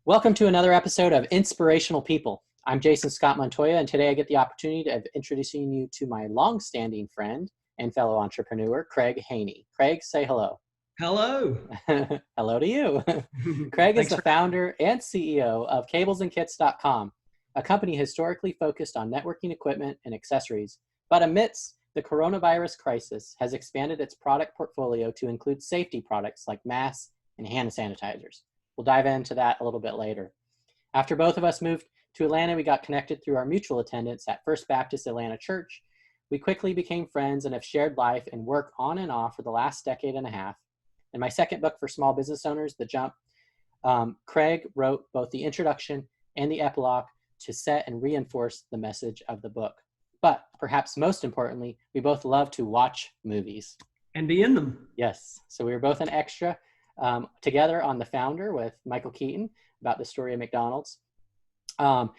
Welcome to another episode of Inspirational People. I'm Jason Scott Montoya, and today I get the opportunity of introducing you to my long-standing friend and fellow entrepreneur, Craig Haynie. Craig, say hello. Hello. Hello to you. Craig is the founder and CEO of cablesandkits.com, a company historically focused on networking equipment and accessories, but amidst the coronavirus crisis has expanded its product portfolio to include safety products like masks and hand sanitizers. We'll dive into that a little bit later. After both of us moved to Atlanta, we got connected through our mutual attendance at First Baptist Atlanta Church. We quickly became friends and have shared life and work on and off for the last decade and a half. In my second book for small business owners, The Jump, Craig wrote both the introduction and the epilogue to set and reinforce the message of the book. But perhaps most importantly, we both love to watch movies. And be in them. Yes. So we were both an extra together on The Founder with Michael Keaton about the story of McDonald's. So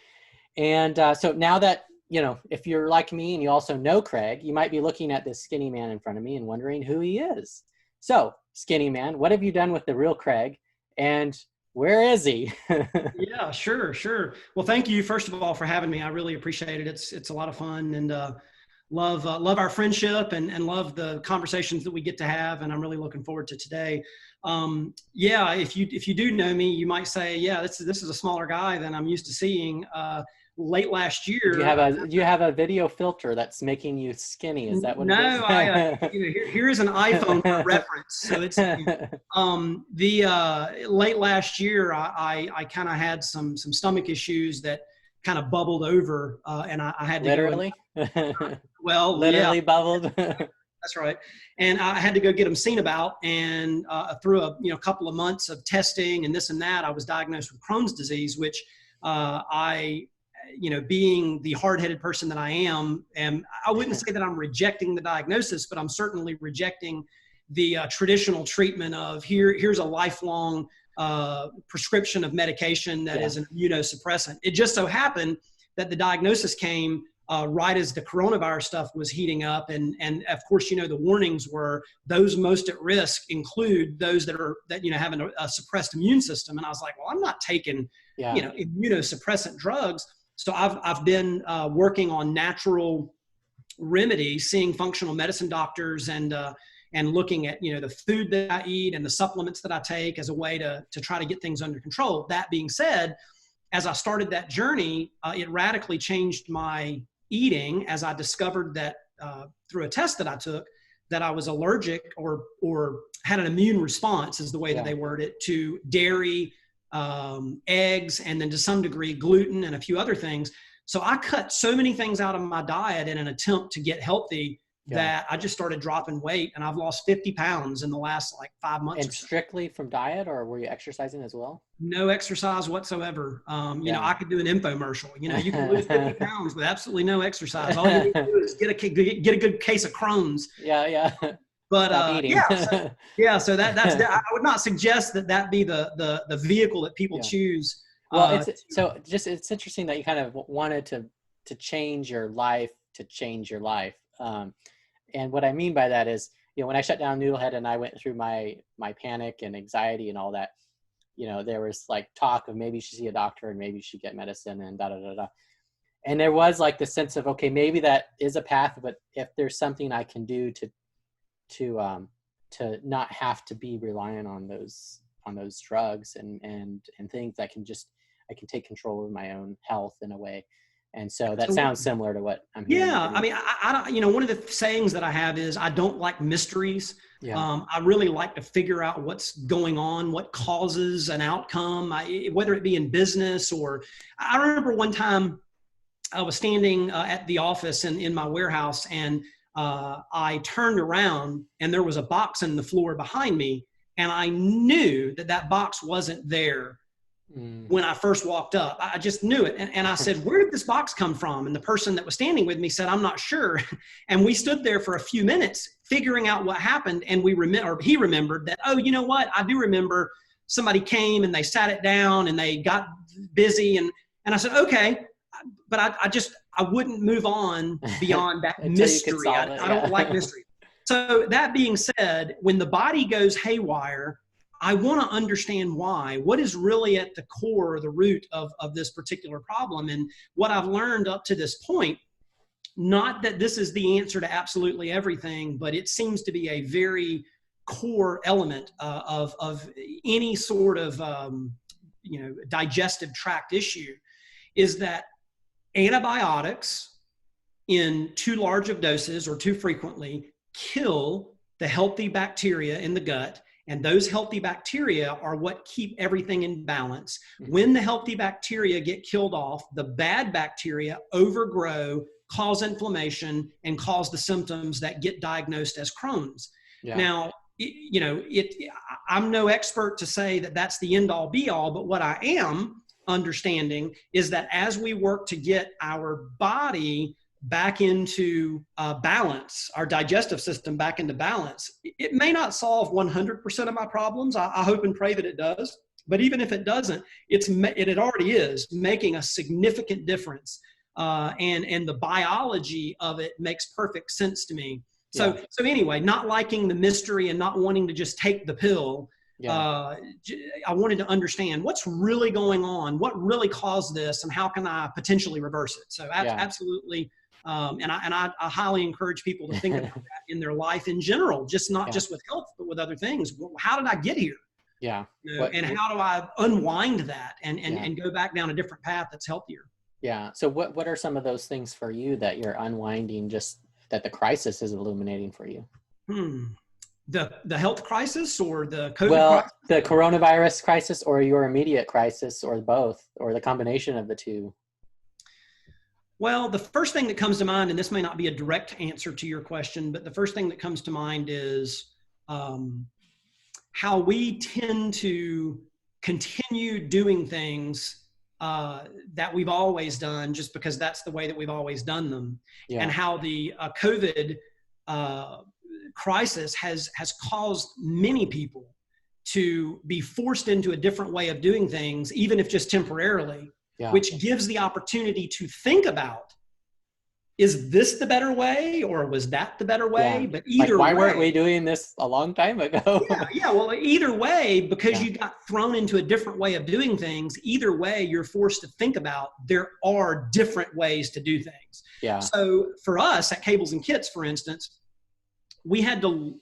now that, if you're like me and you also know Craig, you might be looking at this skinny man in front of me and wondering who he is. So, skinny man, what have you done with the real Craig, and where is he? Yeah, sure. Well, thank you, first of all, for having me. I really appreciate it. It's a lot of fun, and love our friendship and love the conversations that we get to have. And I'm really looking forward to today. If you do know me, you might say, yeah, this is a smaller guy than I'm used to seeing. Late last year, you have a video filter that's making you skinny. Is that what it is? No, here is an iPhone for reference. So it's late last year, I kind of had some stomach issues that kind of bubbled over, and I had to literally. Literally bubbled. That's right. And I had to go get them seen about. And through a couple of months of testing and this and that, I was diagnosed with Crohn's disease, which being the hard-headed person that I am, and I wouldn't say that I'm rejecting the diagnosis, but I'm certainly rejecting the traditional treatment of here's a lifelong prescription of medication that is an immunosuppressant. It just so happened that the diagnosis came right as the coronavirus stuff was heating up. And of course, the warnings were those most at risk include those that have a suppressed immune system. And I was like, well, I'm not taking, immunosuppressant drugs. So I've been working on natural remedies, seeing functional medicine doctors and looking at, the food that I eat and the supplements that I take as a way to try to get things under control. That being said, as I started that journey, it radically changed my eating as I discovered that through a test that I took that I was allergic or had an immune response, is the way that they word it, to dairy, eggs, and then to some degree gluten and a few other things. So I cut so many things out of my diet in an attempt to get healthy that I just started dropping weight, and I've lost 50 pounds in the last 5 months. And strictly from diet, or were you exercising as well? No exercise whatsoever. I could do an infomercial. You can lose 50 pounds with absolutely no exercise. All you need to do is get a good case of Crohn's. Yeah. But so that's I would not suggest that be the vehicle that people choose. Well, it's interesting that you kind of wanted to change your life and what I mean by that is, when I shut down Noodlehead and I went through my panic and anxiety and all that, there was talk of maybe you should see a doctor and maybe you should get medicine and da-da-da-da. And there was the sense of, okay, maybe that is a path, but if there's something I can do to not have to be reliant on those drugs and things I can take control of my own health in a way. And so that sounds similar to what I'm hearing. Yeah. I mean, I don't, one of the sayings that I have is I don't like mysteries. Yeah. I really like to figure out what's going on, what causes an outcome, whether it be in business or I remember one time I was standing at the office in my warehouse, and I turned around and there was a box in the floor behind me. And I knew that box wasn't there when I first walked up. I just knew it. And I said, where did this box come from? And the person that was standing with me said, I'm not sure. And we stood there for a few minutes figuring out what happened. And he remembered that, oh, you know what? I do remember somebody came and they sat it down and they got busy. And I said, okay, but I wouldn't move on beyond that mystery. I don't like mystery. So that being said, when the body goes haywire, I want to understand why. What is really at the core or the root of this particular problem? And what I've learned up to this point, not that this is the answer to absolutely everything, but it seems to be a very core element of any sort of digestive tract issue, is that antibiotics in too large of doses or too frequently kill the healthy bacteria in the gut. And those healthy bacteria are what keep everything in balance. When the healthy bacteria get killed off, the bad bacteria overgrow, cause inflammation, and cause the symptoms that get diagnosed as Crohn's. Yeah. Now, I'm no expert to say that that's the end all be all, but what I am understanding is that as we work to get our body back into balance, our digestive system back into balance, it may not solve 100% of my problems. I hope and pray that it does. But even if it doesn't, it already is making a significant difference. And the biology of it makes perfect sense to me. So anyway, not liking the mystery and not wanting to just take the pill, I wanted to understand what's really going on, what really caused this, and how can I potentially reverse it? So absolutely. And I highly encourage people to think about that in their life in general, just with health, but with other things. How did I get here? Yeah. And how do I unwind that and go back down a different path that's healthier? Yeah. So what are some of those things for you that you're unwinding, just that the crisis is illuminating for you? The health crisis or the COVID crisis? The coronavirus crisis or your immediate crisis, or both, or the combination of the two? Well, the first thing that comes to mind, and this may not be a direct answer to your question, but the first thing that comes to mind is how we tend to continue doing things that we've always done just because that's the way that we've always done them. And how the COVID crisis has caused many people to be forced into a different way of doing things, even if just temporarily. Which gives the opportunity to think about, is this the better way or was that the better way? But either why weren't we doing this a long time ago? Well, either way, because you got thrown into a different way of doing things, either way, you're forced to think about there are different ways to do things. So for us at Cables and Kits, for instance, we had to,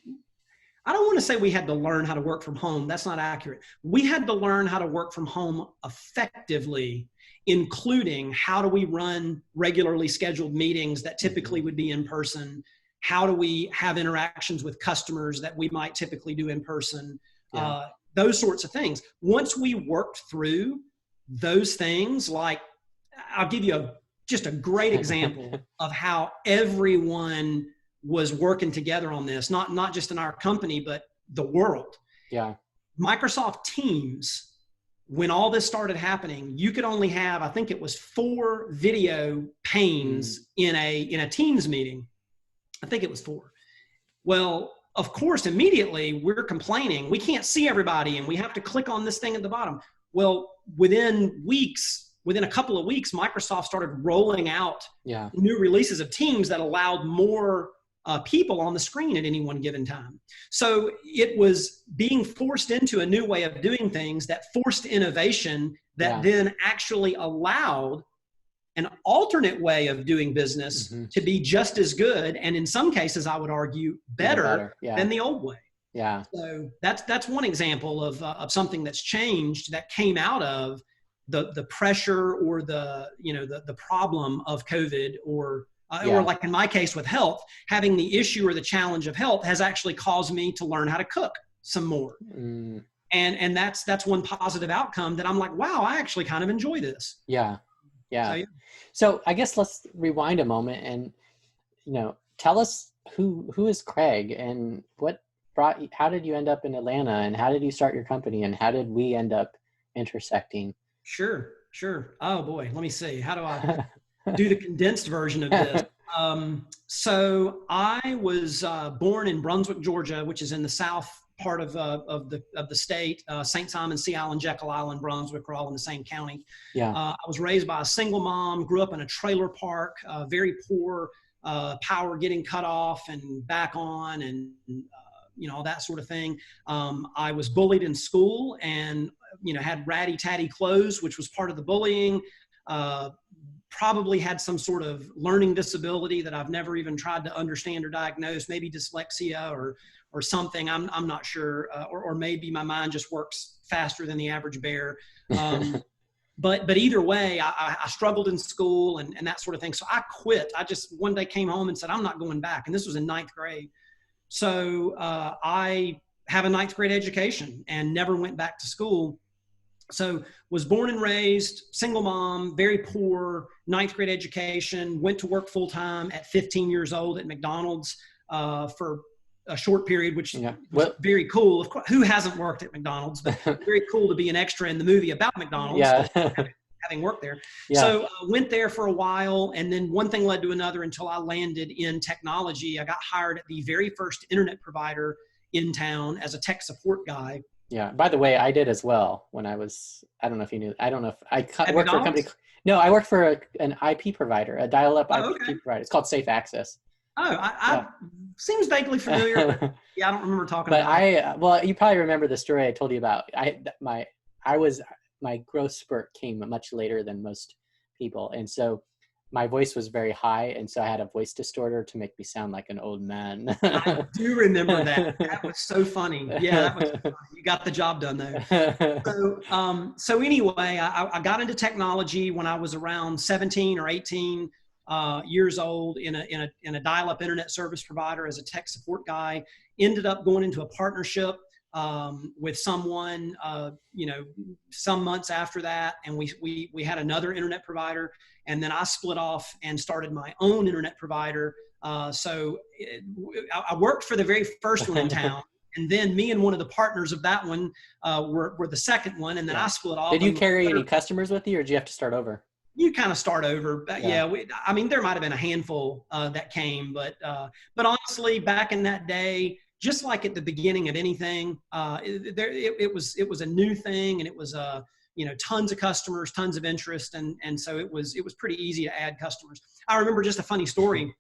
I don't want to say we had to learn how to work from home. That's not accurate. We had to learn how to work from home effectively, including how do we run regularly scheduled meetings that typically would be in person? How do we have interactions with customers that we might typically do in person? Those sorts of things. Once we worked through those things, like I'll give you just a great example of how everyone was working together on this, not just in our company, but the world. Microsoft Teams, when all this started happening, you could only have, I think it was 4 video panes in a Teams meeting. I think it was 4. Well, of course, immediately we're complaining. We can't see everybody and we have to click on this thing at the bottom. Well, within a couple of weeks, Microsoft started rolling out new releases of Teams that allowed more people on the screen at any one given time. So it was being forced into a new way of doing things that forced innovation that then actually allowed an alternate way of doing business to be just as good. And in some cases, I would argue better than the old way. So that's one example of something that's changed that came out of the pressure or the problem of COVID or like in my case with health, having the issue or the challenge of health has actually caused me to learn how to cook some more. And that's one positive outcome that I'm like, wow, I actually kind of enjoy this. So I guess let's rewind a moment and, tell us who is Craig and how did you end up in Atlanta and how did you start your company and how did we end up intersecting? Sure. Oh boy, let me see. How do I do the condensed version of this? So I was born in Brunswick, Georgia, which is in the south part of the state. St. Simon, Sea Island, Jekyll Island, Brunswick are all in the same county. I was raised by a single mom, grew up in a trailer park, very poor, power getting cut off and back on, and all that sort of thing. I was bullied in school and, had ratty tatty clothes, which was part of the bullying. Probably had some sort of learning disability that I've never even tried to understand or diagnose, maybe dyslexia or something. I'm not sure. Or maybe my mind just works faster than the average bear. But either way, I struggled in school and that sort of thing. So I quit. I just one day came home and said, I'm not going back. And this was in 9th grade. So I have a 9th grade education and never went back to school. So was born and raised, single mom, very poor, 9th grade education, went to work full time at 15 years old at McDonald's for a short period, which was very cool. Of course, who hasn't worked at McDonald's? But very cool to be an extra in the movie about McDonald's, having worked there. Yeah. So went there for a while, and then one thing led to another until I landed in technology. I got hired at the very first internet provider in town as a tech support guy. Yeah. By the way, I did as well when I was, I don't know if you knew, I don't know if I worked for a company. No, I worked for an IP provider, a dial-up IP provider. It's called Safe Access. Oh, seems vaguely familiar. Yeah, I don't remember talking about it. Well, you probably remember the story I told you about. My growth spurt came much later than most people. And so my voice was very high. And so I had a voice distorter to make me sound like an old man. I do remember that. That was so funny. Yeah, that was funny. You got the job done though. So anyway, I got into technology when I was around 17 or 18 years old in a dial-up internet service provider as a tech support guy. Ended up going into a partnership with someone, some months after that, and we had another internet provider, and then I split off and started my own internet provider. So I worked for the very first one in town, and then me and one of the partners of that one were the second one, and then I split off. Did you carry any customers with you, or did you have to start over? You kind of start over. But there might've been a handful that came, but honestly, back in that day, just like at the beginning of anything, it was a new thing, and it was tons of customers, tons of interest, and so it was pretty easy to add customers. I remember just a funny story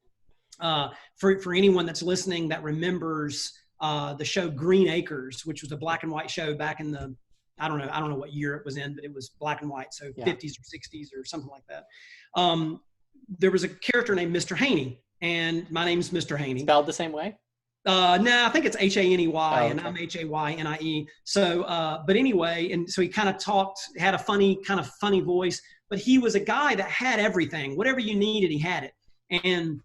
for anyone that's listening that remembers the show Green Acres, which was a black and white show back in the I don't know what year it was in, but it was black and white, so 50s or 60s or something like that. There was a character named Mr. Haynie, and my name's Mr. Haynie. Spelled the same way? No, I think it's Haney, okay. And I'm Haynie. So, but anyway, and so he kind of had a funny voice, but he was a guy that had everything. Whatever you needed, he had it. And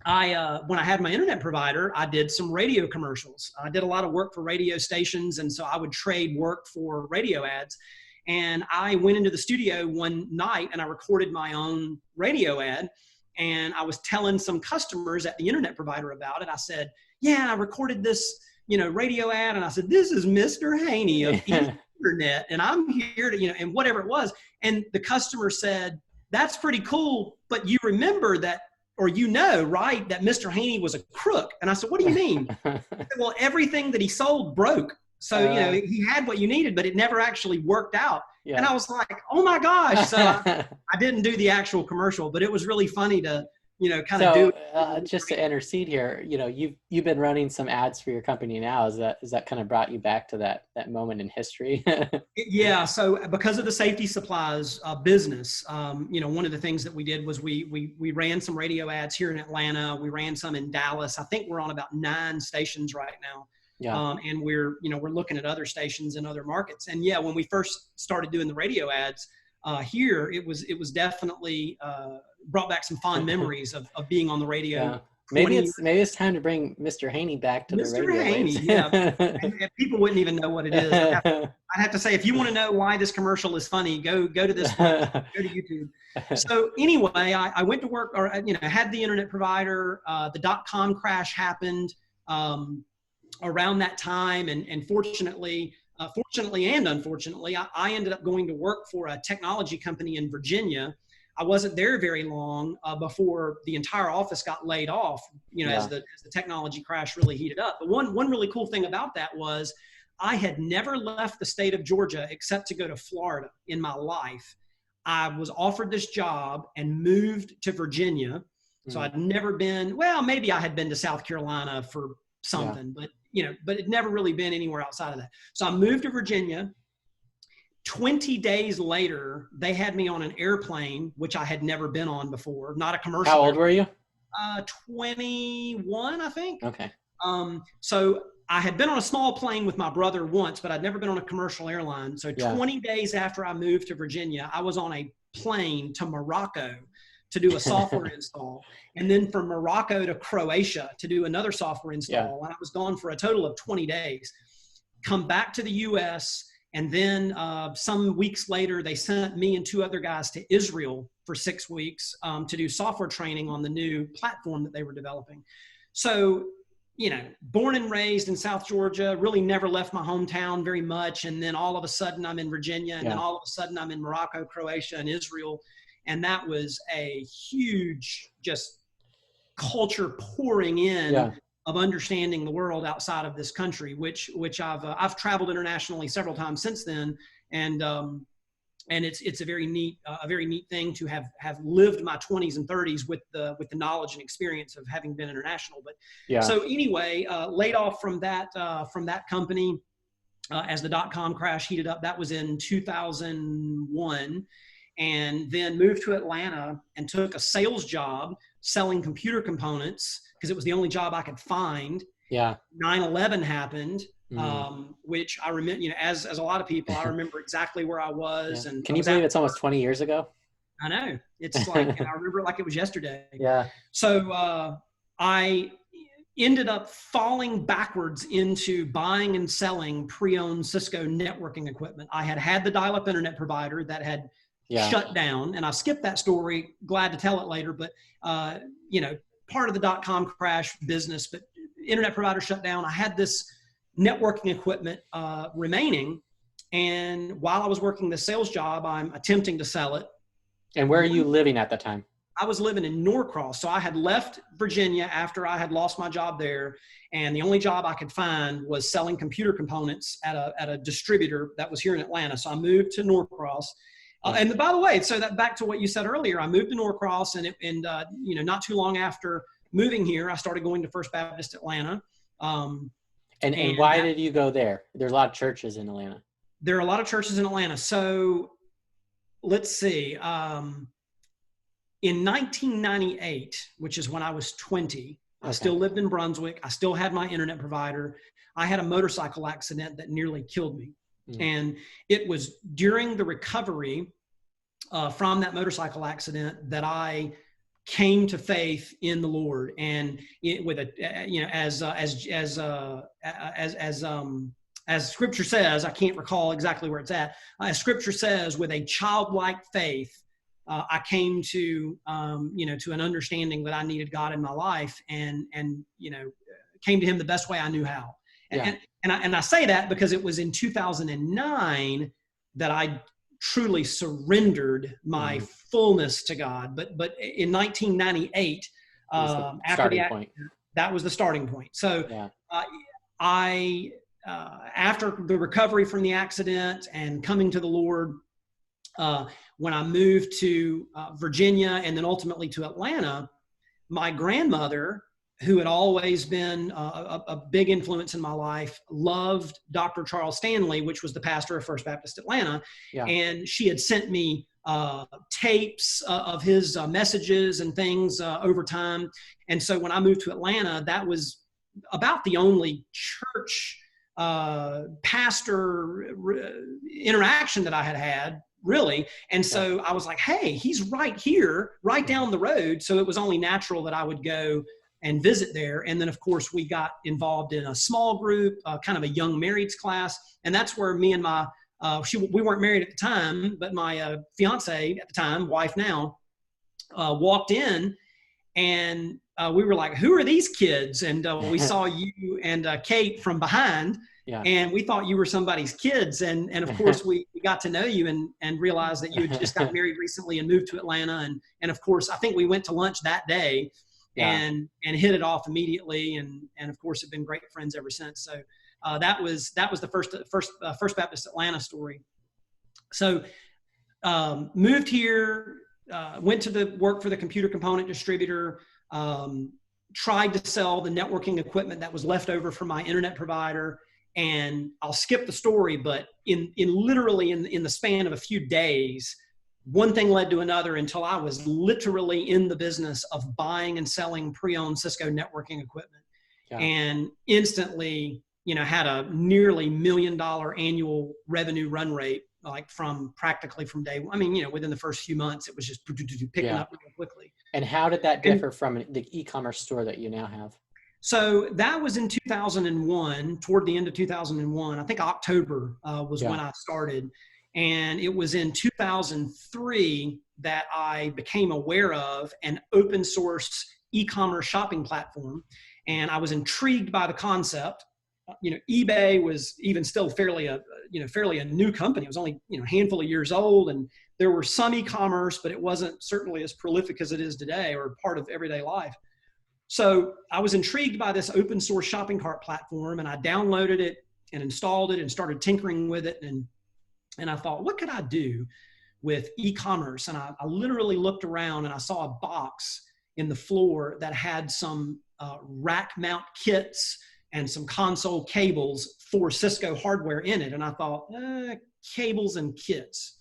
when I had my internet provider, I did some radio commercials. I did a lot of work for radio stations, and so I would trade work for radio ads. And I went into the studio one night and I recorded my own radio ad, and I was telling some customers at the internet provider about it. I said, yeah, I recorded this, radio ad. And I said, this is Mr. Haynie of Internet, and I'm here to, and whatever it was. And the customer said, that's pretty cool, but you remember that, or right, that Mr. Haynie was a crook. And I said, what do you mean? I said, well, everything that he sold broke. So, he had what you needed, but it never actually worked out. Yeah. And I was like, oh my gosh. So I didn't do the actual commercial, but it was really funny to, do. Just to intercede here, you've been running some ads for your company now. Is that kind of brought you back to that moment in history? Yeah. So because of the safety supplies business, one of the things that we did was we ran some radio ads here in Atlanta. We ran some in Dallas. I think we're on about 9 stations right now. Yeah. And we're looking at other stations in other markets. And yeah, when we first started doing the radio ads here, it was definitely brought back some fond memories of being on the radio. Yeah. Maybe it's time to bring Mr. Haynie back to the radio. Mr. Haynie, yeah. And people wouldn't even know what it is. I'd have to say, if you want to know why this commercial is funny, go to this one, go to YouTube. So anyway, I went to work, or had the internet provider. The .com crash happened around that time, and fortunately and unfortunately, I ended up going to work for a technology company in Virginia. I wasn't there very long before the entire office got laid off, as the technology crash really heated up. But one really cool thing about that was I had never left the state of Georgia except to go to Florida in my life. I was offered this job and moved to Virginia. So I'd never been, well, maybe I had been to South Carolina for something, but but it never really been anywhere outside of that. So I moved to Virginia. 20 days later, they had me on an airplane, which I had never been on before, not a commercial. How old were you? 21, I think. Okay. So I had been on a small plane with my brother once, but I'd never been on a commercial airline. So 20 days after I moved to Virginia, I was on a plane to Morocco to do a software install. And then from Morocco to Croatia to do another software install. And I was gone for a total of 20 days. Come back to the US. And then some weeks later, they sent me and 2 other guys to Israel for 6 weeks to do software training on the new platform that they were developing. So, born and raised in South Georgia, really never left my hometown very much. And then all of a sudden I'm in Virginia, and then all of a sudden I'm in Morocco, Croatia, and Israel. And that was a huge just culture pouring in of understanding the world outside of this country, which I've traveled internationally several times since then. And it's a very neat thing to have lived my 20s and 30s with the knowledge and experience of having been international. But so anyway, laid off from that company as the .com crash heated up. That was in 2001, and then moved to Atlanta and took a sales job selling computer components because it was the only job I could find. 9/11 happened. Which I remember, as a lot of people, I remember exactly where I was. And can you believe it's almost 20 years ago? I know. It's like, and I remember it like it was yesterday. Yeah. So I ended up falling backwards into buying and selling pre-owned Cisco networking equipment. I had the dial-up internet provider that had shut down, and I skipped that story. Glad to tell it later, but part of the .com crash business, but internet provider shut down. I had this networking equipment remaining, and while I was working the sales job, I'm attempting to sell it. And where are you living at the time? I was living in Norcross. So I had left Virginia after I had lost my job there, and the only job I could find was selling computer components at a distributor that was here in Atlanta. So I moved to Norcross. And by the way, so that back to what you said earlier, I moved to Norcross, and not too long after moving here, I started going to First Baptist Atlanta. And why did you go there? There's a lot of churches in Atlanta. There are a lot of churches in Atlanta. So let's see. In 1998, which is when I was 20, I still lived in Brunswick. I still had my internet provider. I had a motorcycle accident that nearly killed me. And it was during the recovery from that motorcycle accident that I came to faith in the Lord, and as Scripture says, I can't recall exactly where it's at. As Scripture says, with a childlike faith, I came to to an understanding that I needed God in my life, and came to Him the best way I knew how. And I say that because it was in 2009 that I truly surrendered my fullness to God. But in 1998, after the accident, that was the starting point. So I after the recovery from the accident and coming to the Lord, when I moved to Virginia and then ultimately to Atlanta, my grandmother, who had always been a big influence in my life, loved Dr. Charles Stanley, which was the pastor of First Baptist Atlanta. And she had sent me tapes of his messages and things over time. And so when I moved to Atlanta, that was about the only church pastor interaction that I had, really. And so I was like, hey, he's right here, right down the road. So it was only natural that I would go and visit there. And then, of course, we got involved in a small group, kind of a young marrieds class. And that's where me and my, we weren't married at the time, but my fiance at the time, wife now, walked in, and we were like, who are these kids? And we saw you and Kate from behind, and we thought you were somebody's kids. And of course, we got to know you and realized that you had just got married recently and moved to Atlanta. And of course, I think we went to lunch that day. And hit it off immediately, and of course have been great friends ever since. So that was the First Baptist Atlanta story. So moved here, went to the work for the computer component distributor, tried to sell the networking equipment that was left over from my internet provider. And I'll skip the story, but in literally in the span of a few days, one thing led to another until I was literally in the business of buying and selling pre-owned Cisco networking equipment. Yeah. And instantly, had a nearly $1 million annual revenue run rate, like practically from day one. I mean, within the first few months, it was just picking up really quickly. And how did that differ from the e-commerce store that you now have? So that was in 2001, toward the end of 2001. I think October was when I started. And it was in 2003 that I became aware of an open source e-commerce shopping platform. And I was intrigued by the concept. eBay was even still fairly a new company. It was only, a handful of years old, and there were some e-commerce, but it wasn't certainly as prolific as it is today or part of everyday life. So I was intrigued by this open source shopping cart platform, and I downloaded it and installed it and started tinkering with it. And I thought, what could I do with e-commerce? And I literally looked around and I saw a box in the floor that had some rack mount kits and some console cables for Cisco hardware in it. And I thought, cables and kits.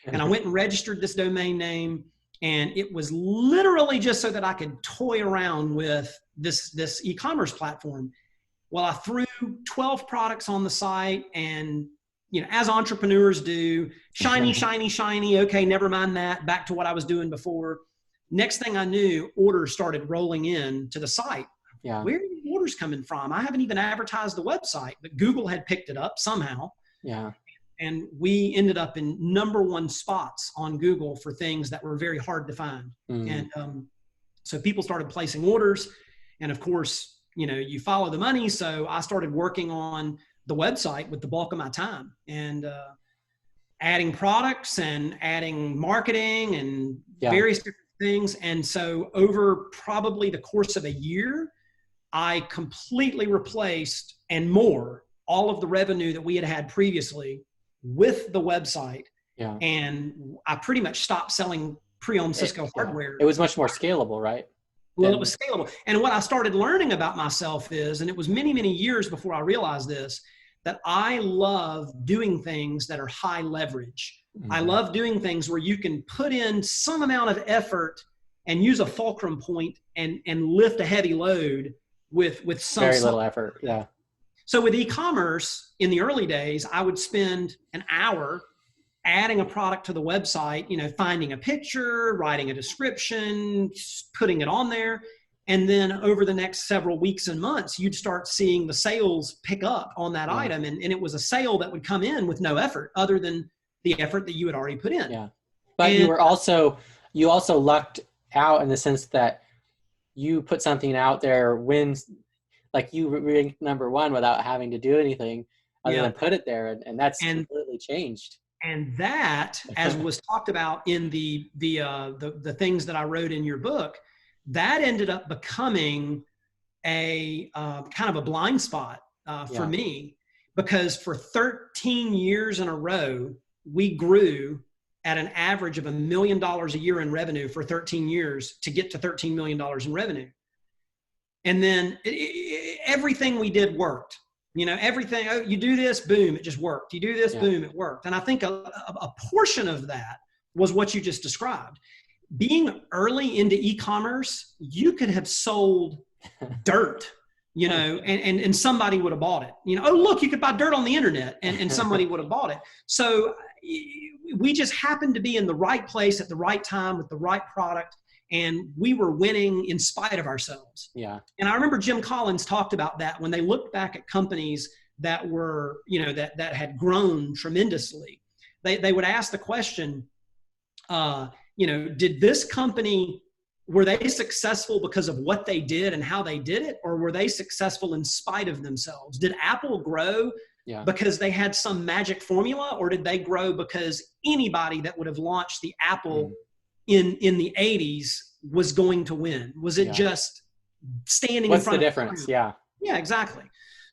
And I went and registered this domain name. And it was literally just so that I could toy around with this e-commerce platform. Well, I threw 12 products on the site, and, as entrepreneurs do, shiny, shiny, shiny. Okay, never mind that. Back to what I was doing before. Next thing I knew, orders started rolling in to the site. Yeah. Where are these orders coming from? I haven't even advertised the website, but Google had picked it up somehow. Yeah. And we ended up in #1 spots on Google for things that were very hard to find. And so people started placing orders. And of course, you follow the money. So I started working on the website with the bulk of my time, and adding products and adding marketing and various different things. And so over probably the course of a year, I completely replaced and more all of the revenue that we had previously with the website. Yeah. And I pretty much stopped selling pre-owned Cisco hardware. It was much more scalable, right? Well, it was scalable. And what I started learning about myself is, and it was many, many years before I realized this, that I love doing things that are high leverage. Mm-hmm. I love doing things where you can put in some amount of effort and use a fulcrum point and lift a heavy load with some very little effort. Yeah. So with e-commerce in the early days, I would spend an hour adding a product to the website, finding a picture, writing a description, putting it on there. And then over the next several weeks and months, you'd start seeing the sales pick up on that item. And it was a sale that would come in with no effort other than the effort that you had already put in. Yeah. But you also lucked out in the sense that you put something out there when, like, you ranked #1 without having to do anything other than put it there. And that's completely changed. And that, as was talked about in the things that I wrote in your book, that ended up becoming a kind of a blind spot for me, because for 13 years in a row, we grew at an average of $1 million a year in revenue for 13 years to get to $13 million in revenue. And then everything we did worked. Everything, you do this, boom, it just worked. You do this, boom, it worked. And I think a portion of that was what you just described. Being early into e-commerce, you could have sold dirt, and somebody would have bought it. Oh, look, you could buy dirt on the internet, and somebody would have bought it. So we just happened to be in the right place at the right time with the right product. And we were winning in spite of ourselves. Yeah. And I remember Jim Collins talked about that when they looked back at companies that were, that had grown tremendously. They would ask the question, did this company, were they successful because of what they did and how they did it? Or were they successful in spite of themselves? Did Apple grow because they had some magic formula? Or did they grow because anybody that would have launched the Apple in the 80s was going to win? Was it just standing in front of? What's the difference? Yeah, exactly.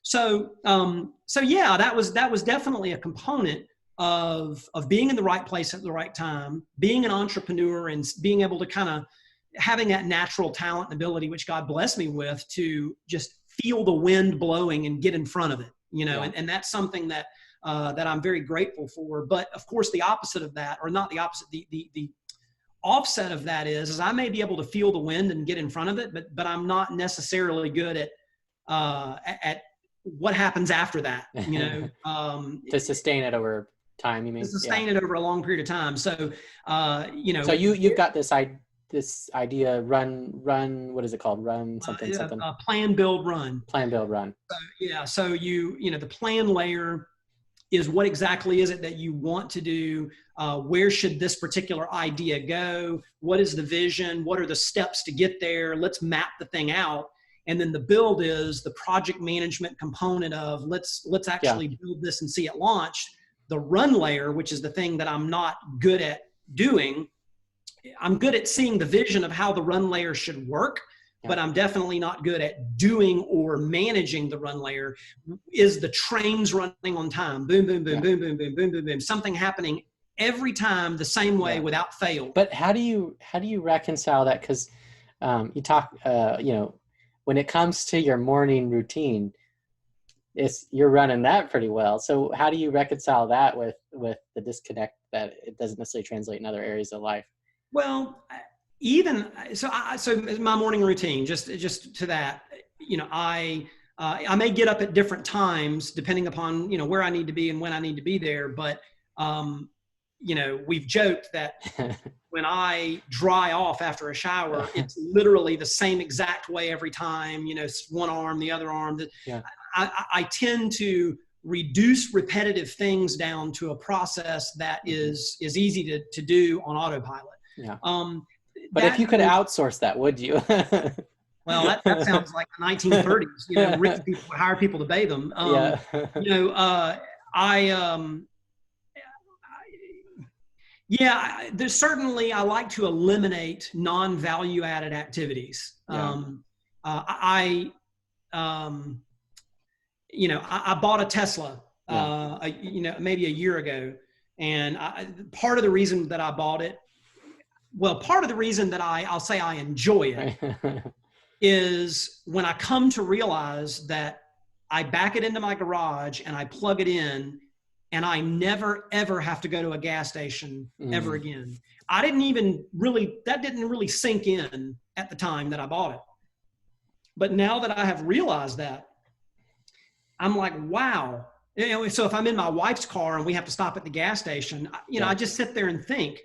So that was definitely a component of being in the right place at the right time, being an entrepreneur and being able to kind of having that natural talent and ability, which God blessed me with, to just feel the wind blowing and get in front of it, and that's something that I'm very grateful for. But of course, the opposite of that, or not the opposite, the offset of that is I may be able to feel the wind and get in front of it, but I'm not necessarily good at what happens after that, to sustain it over time, you mean? To sustain it over a long period of time. So, So you've got this idea, run, what is it called? Run something. Plan, build, run. Plan, build, run. So the plan layer is what exactly is it that you want to do? Where should this particular idea go? What is the vision? What are the steps to get there? Let's map the thing out. And then the build is the project management component of let's actually build this and see it launched. The run layer, which is the thing that I'm not good at doing. I'm good at seeing the vision of how the run layer should work, but I'm definitely not good at doing or managing the run layer. Is the trains running on time? Boom, boom, boom, boom, boom, boom, boom, boom, boom. Something happening every time the same way without fail. But how do you reconcile that? Because you talk, when it comes to your morning routine, you're running that pretty well. So how do you reconcile that with the disconnect that it doesn't necessarily translate in other areas of life? Well, so my morning routine, just to that, I may get up at different times depending upon, where I need to be and when I need to be there. But, we've joked that when I dry off after a shower, it's literally the same exact way every time, one arm, the other arm. I tend to reduce repetitive things down to a process that is easy to do on autopilot. Yeah. But if you could outsource that, would you? Well, that sounds like the 1930s. Rich people would hire people to bathe them. There's certainly, I like to eliminate non-value added activities. I bought a Tesla, maybe a year ago. And part of the reason that I bought it, part of the reason that I'll say I enjoy it is when I come to realize that I back it into my garage and I plug it in and I never, ever have to go to a gas station ever again. That didn't really sink in at the time that I bought it. But now that I have realized that, I'm like, wow. So if I'm in my wife's car and we have to stop at the gas station, I just sit there and think,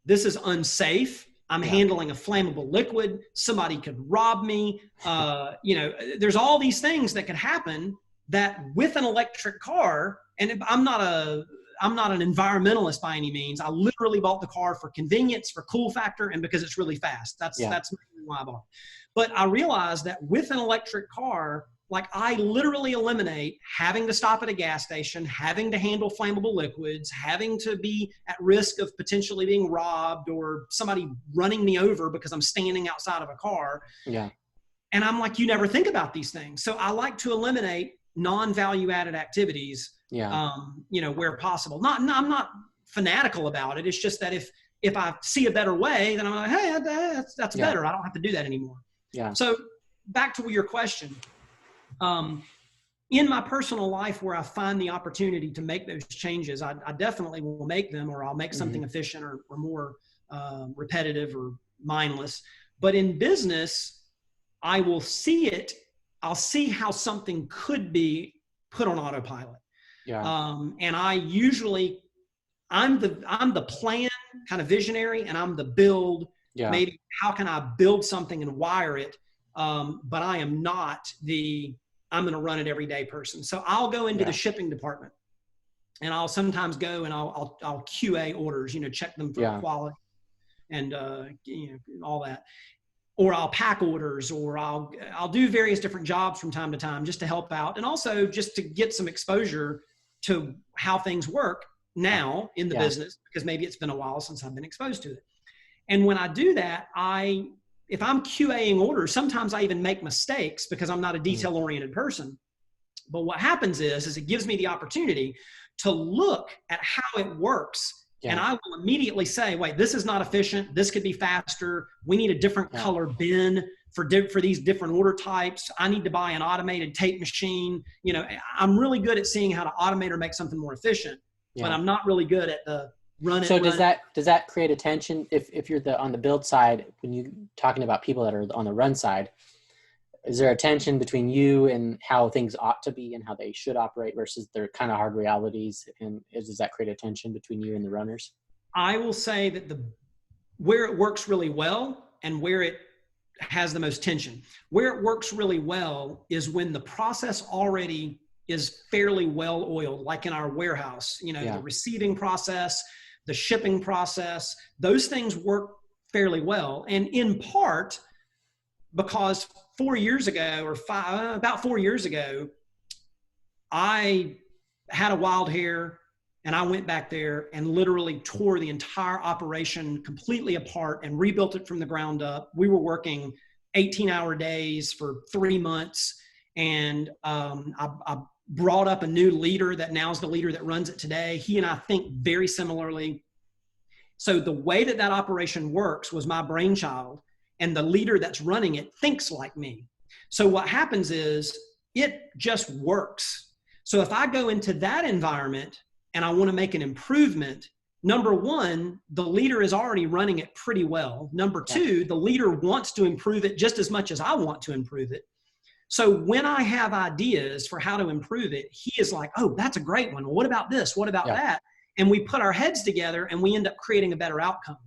this is unsafe. I'm handling a flammable liquid. Somebody could rob me. There's all these things that could happen that with an electric car, and I'm not an environmentalist by any means. I literally bought the car for convenience, for cool factor, and because it's really fast. That's why I bought it. But I realized that with an electric car, like I literally eliminate having to stop at a gas station, having to handle flammable liquids, having to be at risk of potentially being robbed or somebody running me over because I'm standing outside of a car. Yeah. And I'm like, you never think about these things. So I like to eliminate non-value added activities, where possible. I'm not fanatical about it. It's just that if I see a better way, then I'm like, hey, that's better. I don't have to do that anymore. Yeah. So back to your question. In my personal life where I find the opportunity to make those changes, I definitely will make them, or I'll make something efficient or more repetitive or mindless. But in business, I will see it. I'll see how something could be put on autopilot. Yeah. And I usually, I'm the plan kind of visionary, and I'm the build. Yeah. Maybe how can I build something and wire it? But I am not I'm going to run it every day person. So I'll go into the shipping department, and I'll sometimes go and I'll QA orders, check them for quality and, all that, or I'll pack orders, or I'll do various different jobs from time to time just to help out. And also just to get some exposure to how things work now in the business, because maybe it's been a while since I've been exposed to it. And when I do that, if I'm QAing orders, sometimes I even make mistakes because I'm not a detail-oriented person. But what happens is it gives me the opportunity to look at how it works And I will immediately say, wait, this is not efficient. This could be faster. We need a different color bin for these different order types. I need to buy an automated tape machine. I'm really good at seeing how to automate or make something more efficient, but I'm not really good at the run it. So does that create a tension if you're on the build side, when you're talking about people that are on the run side? Is there a tension between you and how things ought to be and how they should operate versus their kind of hard realities? And does that create a tension between you and the runners? I will say that where it works really well and where it has the most tension. Where it works really well is when the process already is fairly well oiled, like in our warehouse, the receiving process, the shipping process, those things work fairly well. And in part because 4 years ago or about 4 years ago, I had a wild hair and I went back there and literally tore the entire operation completely apart and rebuilt it from the ground up. We were working 18-hour days for 3 months. And I brought up a new leader that now is the leader that runs it today. He and I think very similarly. So the way that operation works was my brainchild, and the leader that's running it thinks like me. So what happens is it just works. So if I go into that environment and I want to make an improvement, number one, the leader is already running it pretty well. Number two, the leader wants to improve it just as much as I want to improve it. So when I have ideas for how to improve it, he is like, oh, that's a great one. Well, what about this? What about that? And we put our heads together and we end up creating a better outcome.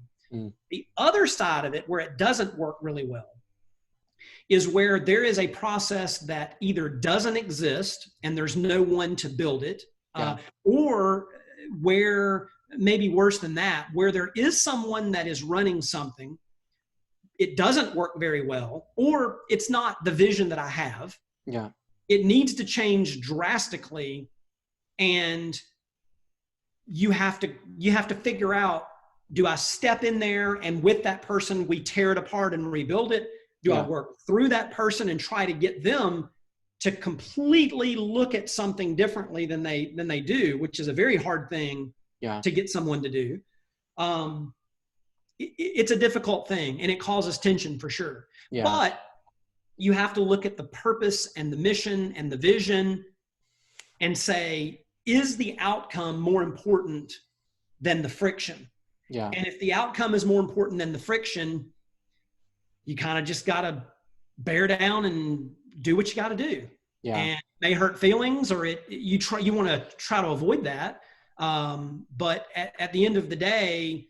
The other side of it, where it doesn't work really well, is where there is a process that either doesn't exist and there's no one to build it, or where, maybe worse than that, where there is someone that is running something, it doesn't work very well, or it's not the vision that I have. It needs to change drastically, and you have to figure out, do I step in there and with that person we tear it apart and rebuild it? Do I work through that person and try to get them to completely look at something differently than they do, which is a very hard thing to get someone to do. It's a difficult thing and it causes tension for sure. But you have to look at the purpose and the mission and the vision and say, is the outcome more important than the friction? And if the outcome is more important than the friction, you kind of just got to bear down and do what you got to do. And it may hurt feelings, or you want to try to avoid that. But at the end of the day,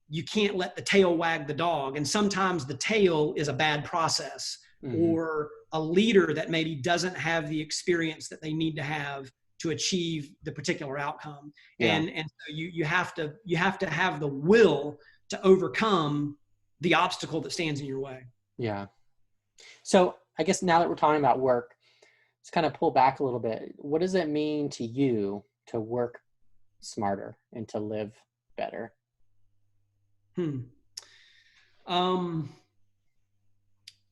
you can't let the tail wag the dog. And sometimes the tail is a bad process, or a leader that maybe doesn't have the experience that they need to have to achieve the particular outcome. And so you have to have the will to overcome the obstacle that stands in your way. So I guess now that we're talking about work, let's kind of pull back a little bit. What does it mean to you to work smarter and to live better?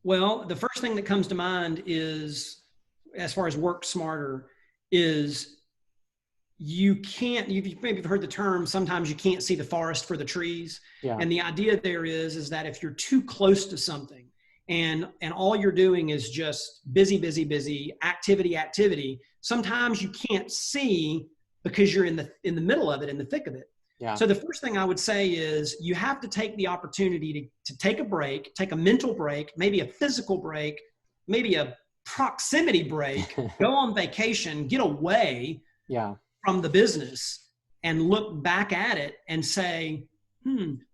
Well, the first thing that comes to mind is, as far as work smarter, is you've maybe heard the term, sometimes you can't see the forest for the trees. And the idea there is that if you're too close to something and all you're doing is just busy, activity, sometimes you can't see because you're in the middle of it, in the thick of it. So the first thing I would say is you have to take the opportunity to take a break, take a mental break, maybe a physical break, maybe a proximity break, go on vacation, get away from the business and look back at it and say,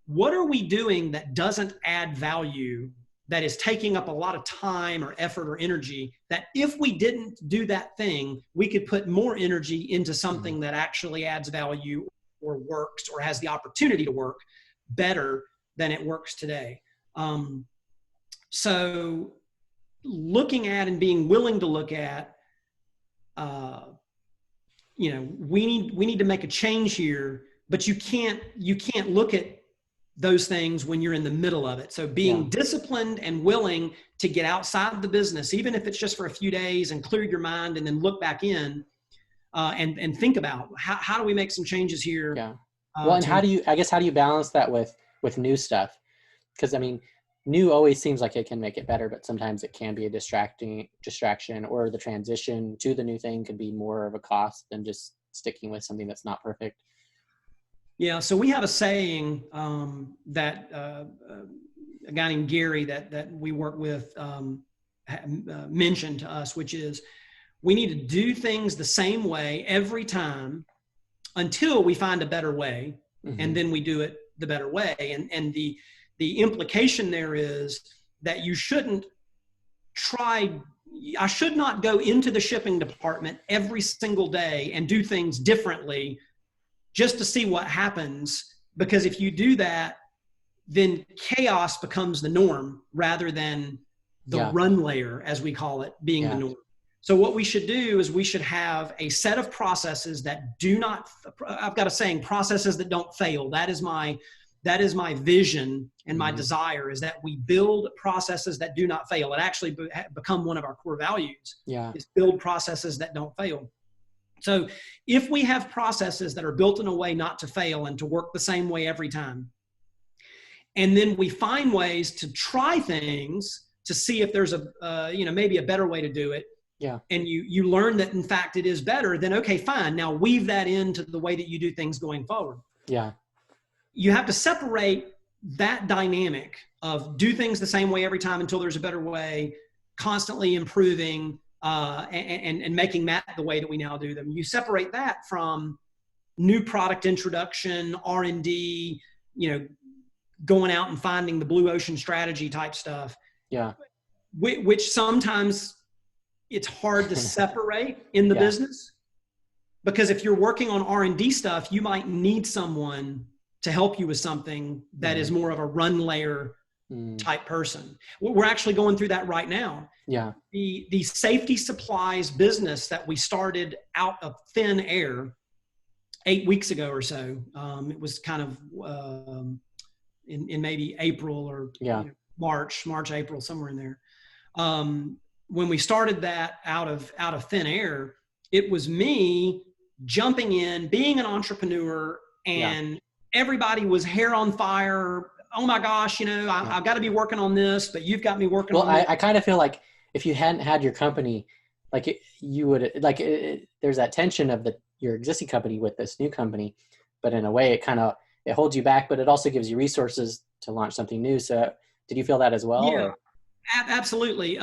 what are we doing that doesn't add value, that is taking up a lot of time or effort or energy, that if we didn't do that thing, we could put more energy into something that actually adds value or works or has the opportunity to work better than it works today. So looking at and being willing to look at, we need to make a change here, but you can't look at those things when you're in the middle of it. So being disciplined and willing to get outside the business, even if it's just for a few days, and clear your mind and then look back in and think about how do we make some changes here Well, and how do you balance that with new stuff? Because I mean, new always seems like it can make it better, but sometimes it can be a distraction, or the transition to the new thing could be more of a cost than just sticking with something that's not perfect. Yeah. So we have a saying that a guy named Gary that we work with mentioned to us, which is we need to do things the same way every time until we find a better way, and then we do it the better way. And the implication there is that I should not go into the shipping department every single day and do things differently just to see what happens. Because if you do that, then chaos becomes the norm rather than the run layer, as we call it, being the norm. So what we should do is we should have a set of processes that do not, I've got a saying, processes that don't fail. That is my vision and my desire, is that we build processes that do not fail. It actually become one of our core values, is build processes that don't fail. So if we have processes that are built in a way not to fail and to work the same way every time, and then we find ways to try things to see if there's maybe a better way to do it, and you learn that in fact it is better, then okay, fine. Now weave that into the way that you do things going forward. You have to separate that dynamic of do things the same way every time until there's a better way, constantly improving and making that the way that we now do them. You separate that from new product introduction, R&D, going out and finding the blue ocean strategy type stuff. Which sometimes it's hard to separate in the business, because if you're working on R&D stuff, you might need someone to help you with something that is more of a run layer type person. We're actually going through that right now. The safety supplies business that we started out of thin air 8 weeks ago or so. It was kind of in maybe April or March, April, somewhere in there. When we started that out of thin air, it was me jumping in, being an entrepreneur, and everybody was hair on fire. Oh my gosh, I've got to be working on this, but you've got me working on this. I kind of feel like if you hadn't had your company, you would, there's that tension of your existing company with this new company, but in a way it holds you back, but it also gives you resources to launch something new. So did you feel that as well? Yeah, absolutely.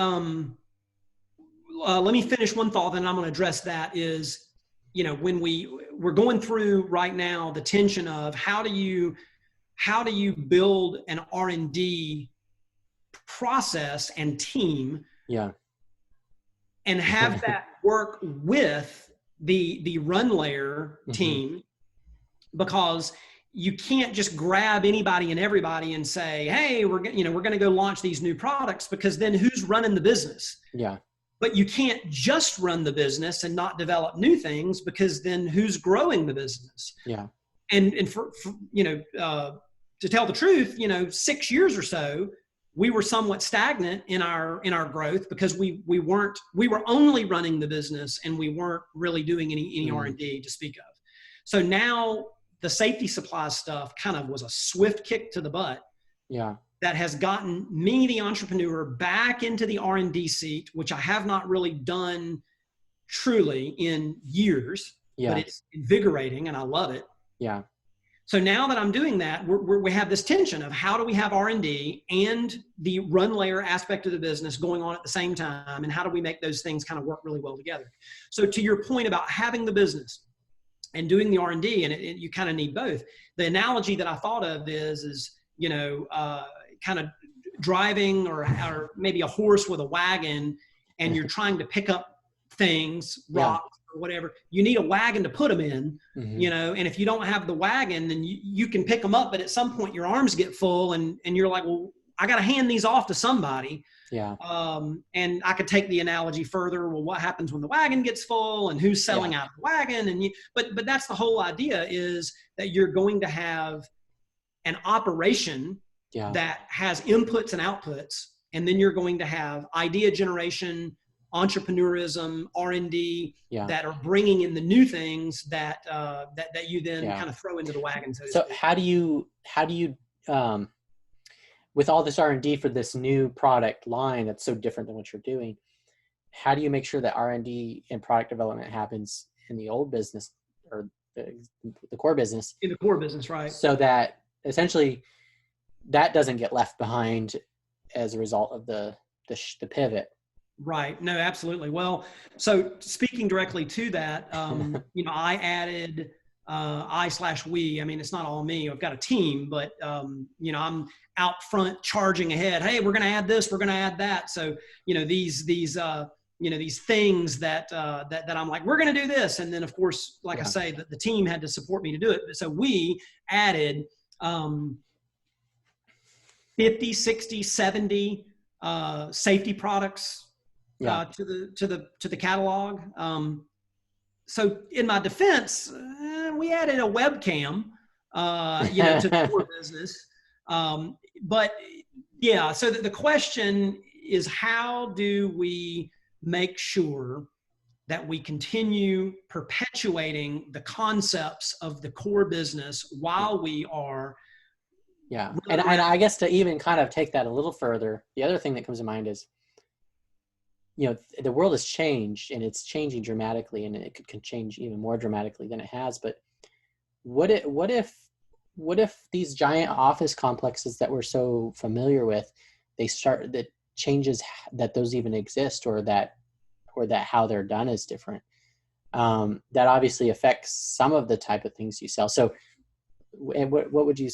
Let me finish one thought, then I'm going to address that is, when we're going through right now the tension of how do you build an R&D process and team, and have that work with the run layer team, because you can't just grab anybody and everybody and say, hey, we're going to go launch these new products, because then who's running the business? But you can't just run the business and not develop new things, because then who's growing the business? And for to tell the truth, 6 years or so, we were somewhat stagnant in our growth, because we were only running the business and we weren't really doing any R&D to speak of. So now the safety supply stuff kind of was a swift kick to the butt. That has gotten me, the entrepreneur, back into the R&D seat, which I have not really done truly in years, but it's invigorating and I love it. So now that I'm doing that, we have this tension of how do we have R&D and the run layer aspect of the business going on at the same time, and how do we make those things kind of work really well together? So to your point about having the business and doing the R&D, and you kind of need both. The analogy that I thought of is kind of driving or maybe a horse with a wagon, and you're trying to pick up things, rocks or whatever. You need a wagon to put them in, and if you don't have the wagon, then you can pick them up, but at some point your arms get full and you're like, well, I got to hand these off to somebody. And I could take the analogy further. Well, what happens when the wagon gets full, and who's selling out of the wagon? But that's the whole idea, is that you're going to have an operation that has inputs and outputs, and then you're going to have idea generation, entrepreneurism, R&D, Yeah. that are bringing in the new things that you then Yeah. kind of throw into the wagon. So how do you with all this R&D for this new product line that's so different than what you're doing, how do you make sure that R&D and product development happens in the old business or the core business? In the core business, right? So that essentially that doesn't get left behind as a result of the pivot. Right. No, absolutely. Well, so speaking directly to that, I added I/we. I mean, it's not all me. I've got a team, but I'm out front charging ahead. Hey, we're going to add this. We're going to add that. So these things that I'm like, we're going to do this, and then of course, like I say, the team had to support me to do it. So we added 50, 60, 70 safety products to the catalog. So in my defense, we added a webcam, to the core business. But yeah, so the question is, how do we make sure that we continue perpetuating the concepts of the core business while we are and I guess to even kind of take that a little further, the other thing that comes to mind is, the world has changed and it's changing dramatically, and it could change even more dramatically than it has. But what if these giant office complexes that we're so familiar with, that changes that those even exist, or that how they're done is different. That obviously affects some of the type of things you sell. So, and what would you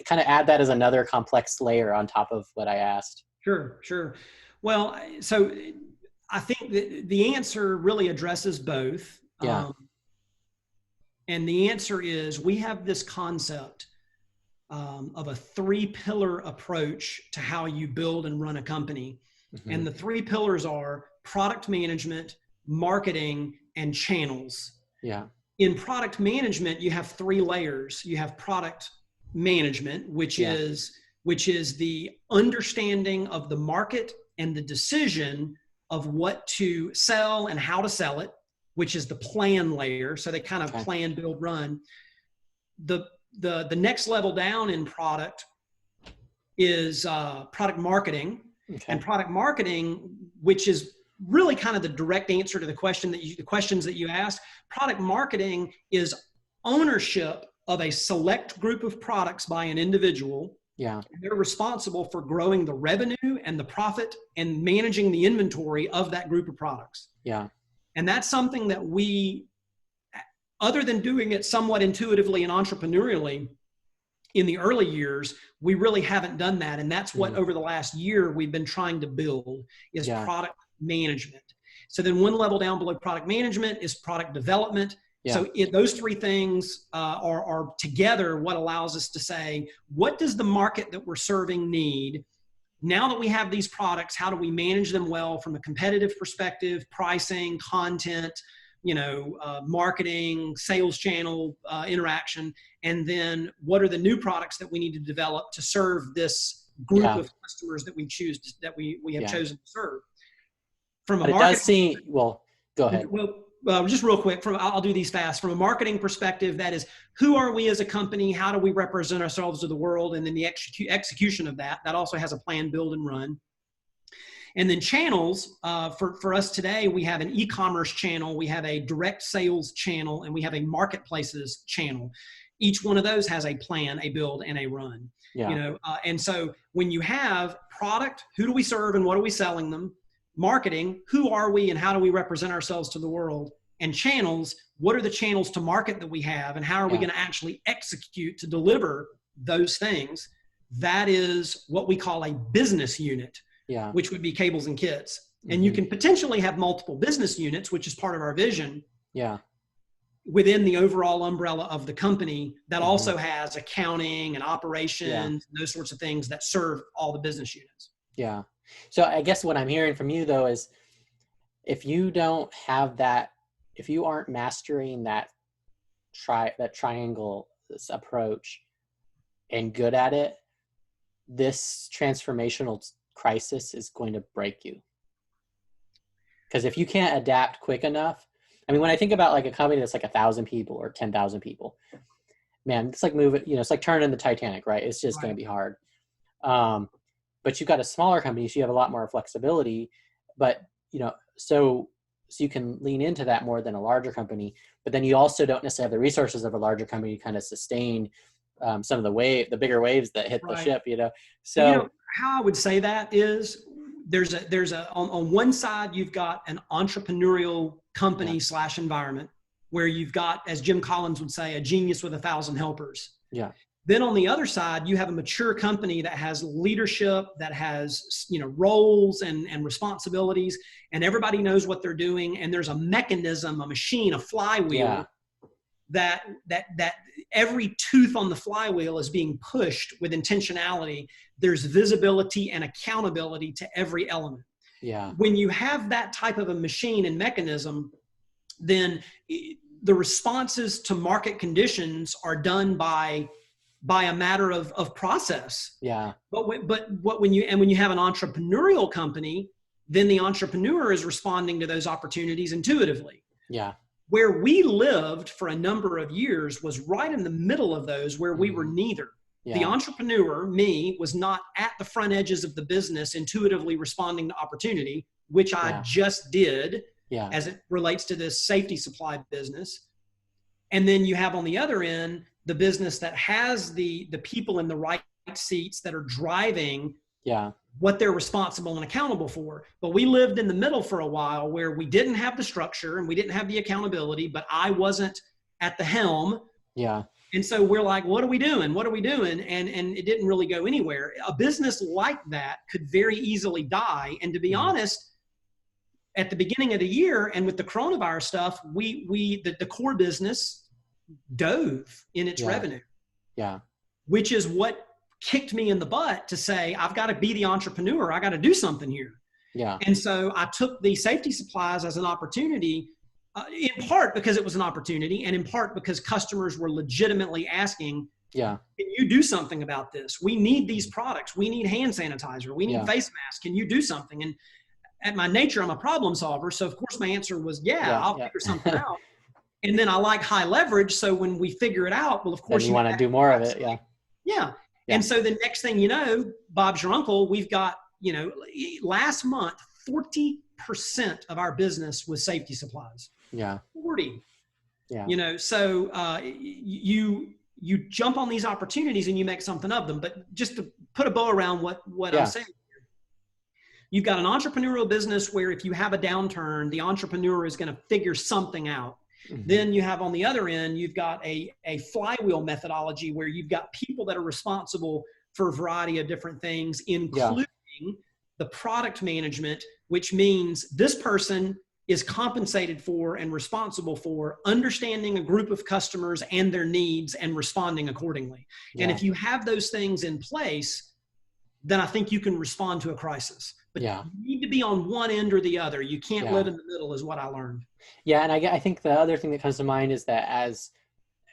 kind of add that as another complex layer on top of what I asked? Sure. Well, so I think that the answer really addresses both. Yeah. And the answer is, we have this concept of a 3-pillar approach to how you build and run a company. Mm-hmm. And the 3 pillars are product management, marketing, and channels. Yeah. In product management, you have 3 layers. You have product management, which is the understanding of the market and the decision of what to sell and how to sell it, which is the plan layer. So they kind of plan, build, run. The next level down in product is product marketing. Okay. And product marketing, which is really kind of the direct answer to the questions that you asked. Product marketing is ownership of a select group of products by an individual. Yeah. They're responsible for growing the revenue and the profit and managing the inventory of that group of products. Yeah. And that's something that we, other than doing it somewhat intuitively and entrepreneurially in the early years, we really haven't done that. And that's what over the last year we've been trying to build is product management. So then one level down below product management is product development. Yeah. So those 3 things are together what allows us to say, what does the market that we're serving need? Now that we have these products, how do we manage them well from a competitive perspective, pricing, content, marketing, sales channel interaction? And then what are the new products that we need to develop to serve this group of customers that we have chosen to serve? From a marketing, well, go ahead. Well, just real quick, I'll do these fast. From a marketing perspective, that is, who are we as a company? How do we represent ourselves to the world? And then the execution of that also has a plan, build, and run. And then channels, for us today, we have an e-commerce channel, we have a direct sales channel, and we have a marketplaces channel. Each one of those has a plan, a build, and a run. Yeah. And so when you have product, who do we serve and what are we selling them? Marketing, who are we and how do we represent ourselves to the world? And channels, what are the channels to market that we have and how are we going to actually execute to deliver those things? That is what we call a business unit, which would be Cables and Kits. Mm-hmm. And you can potentially have multiple business units, which is part of our vision. Yeah. Within the overall umbrella of the company that also has accounting and operations, and those sorts of things that serve all the business units. Yeah. So I guess what I'm hearing from you though is if you don't have that, if you aren't mastering that triangle approach and good at it, this transformational crisis is going to break you. Because if you can't adapt quick enough, I mean, when I think about like a company that's like 1,000 people or 10,000 people, man, it's like moving, it's like turning the Titanic, right? It's just going to be hard. But you've got a smaller company, so you have a lot more flexibility, but, so you can lean into that more than a larger company, but then you also don't necessarily have the resources of a larger company to kind of sustain some of the bigger waves that hit the ship, So how I would say that is there's on one side, you've got an entrepreneurial company / environment where you've got, as Jim Collins would say, a genius with 1,000 helpers. Yeah. Then on the other side, you have a mature company that has leadership, that has, roles and responsibilities, and everybody knows what they're doing. And there's a mechanism, a machine, a flywheel that every tooth on the flywheel is being pushed with intentionality. There's visibility and accountability to every element. Yeah. When you have that type of a machine and mechanism, then the responses to market conditions are done by a matter of process. Yeah. But when you have an entrepreneurial company, then the entrepreneur is responding to those opportunities intuitively. Yeah. Where we lived for a number of years was right in the middle of those, where we were neither. The entrepreneur, me, was not at the front edges of the business intuitively responding to opportunity, which I just did as it relates to this safety supply business. And then you have on the other end, the business that has the people in the right seats that are driving what they're responsible and accountable for. But we lived in the middle for a while where we didn't have the structure and we didn't have the accountability, but I wasn't at the helm. Yeah. And so we're like, what are we doing? What are we doing? And it didn't really go anywhere. A business like that could very easily die. And to be honest, at the beginning of the year and with the coronavirus stuff, the core business dove in its revenue. Yeah. Which is what kicked me in the butt to say, I've got to be the entrepreneur. I got to do something here. Yeah. And so I took the safety supplies as an opportunity, in part because it was an opportunity, and in part because customers were legitimately asking, can you do something about this? We need these products. We need hand sanitizer. We need face masks. Can you do something? And at my nature, I'm a problem solver. So of course my answer was, I'll figure something out. And then I like high leverage. So when we figure it out, well, of course you want to do more of it. Yeah. Yeah. And so the next thing you know, Bob's your uncle, we've got, last month, 40% of our business was safety supplies. Yeah. 40. Yeah. So you jump on these opportunities and you make something of them. But just to put a bow around what I'm saying here, you've got an entrepreneurial business where if you have a downturn, the entrepreneur is going to figure something out. Mm-hmm. Then you have on the other end, you've got a flywheel methodology where you've got people that are responsible for a variety of different things, including the product management, which means this person is compensated for and responsible for understanding a group of customers and their needs and responding accordingly. Yeah. And if you have those things in place, then I think you can respond to a crisis. But you need to be on one end or the other. You can't live in the middle, is what I learned. Yeah, and I think the other thing that comes to mind is that as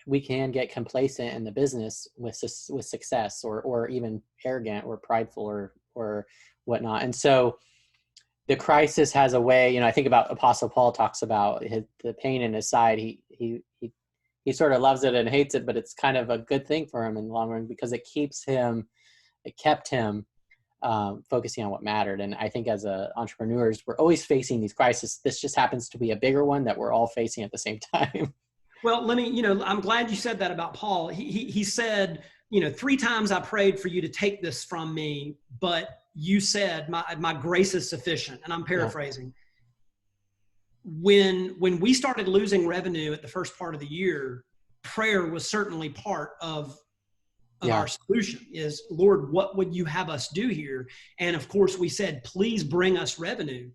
we can get complacent in the business with success or even arrogant or prideful or whatnot. And so the crisis has a way, I think about Apostle Paul talks about the pain in his side. He sort of loves it and hates it, but it's kind of a good thing for him in the long run because it kept him focusing on what mattered. And I think as entrepreneurs, we're always facing these crises. This just happens to be a bigger one that we're all facing at the same time. Well, I'm glad you said that about Paul. He said, 3 times I prayed for you to take this from me, but you said my grace is sufficient. And I'm paraphrasing. Yeah. When we started losing revenue at the first part of the year, prayer was certainly part of our solution is, Lord, what would you have us do here? And of course we said, please bring us revenue.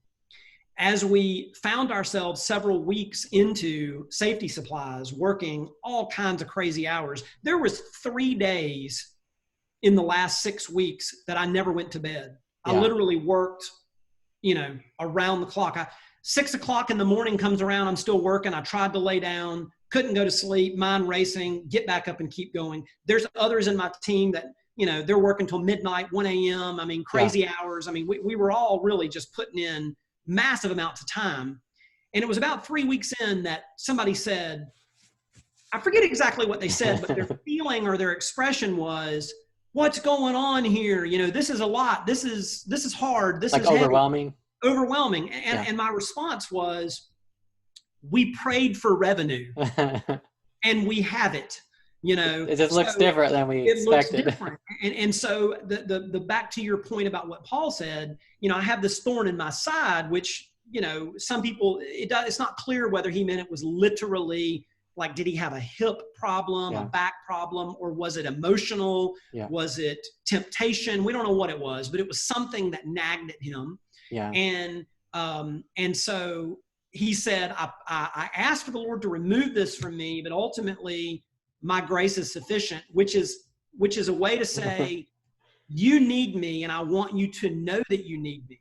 As we found ourselves several weeks into safety supplies, working all kinds of crazy hours, there was 3 days in the last 6 weeks that I never went to bed. Yeah. I literally worked, around the clock. 6 o'clock in the morning comes around, I'm still working. I tried to lay down, couldn't go to sleep, mind racing, get back up and keep going. There's others in my team that, they're working till midnight, 1 a.m. I mean, crazy hours. I mean, we were all really just putting in massive amounts of time. And it was about 3 weeks in that somebody said, I forget exactly what they said, but their feeling or their expression was, what's going on here? You know, this is a lot. This is hard. This like is overwhelming. Heavy. Overwhelming. And my response was, we prayed for revenue and we have it. You know, it just looks different than we expected. It looks different. And so the back to your point about what Paul said, you know, I have this thorn in my side, which, you know, some people, it's not clear whether he meant it was literally like, did he have a hip problem, a back problem, or was it emotional? Was it temptation? We don't know what it was, but it was something that nagged at him. And so he said, I asked for the Lord to remove this from me, but ultimately my grace is sufficient, which is a way to say, you need me, and I want you to know that you need me.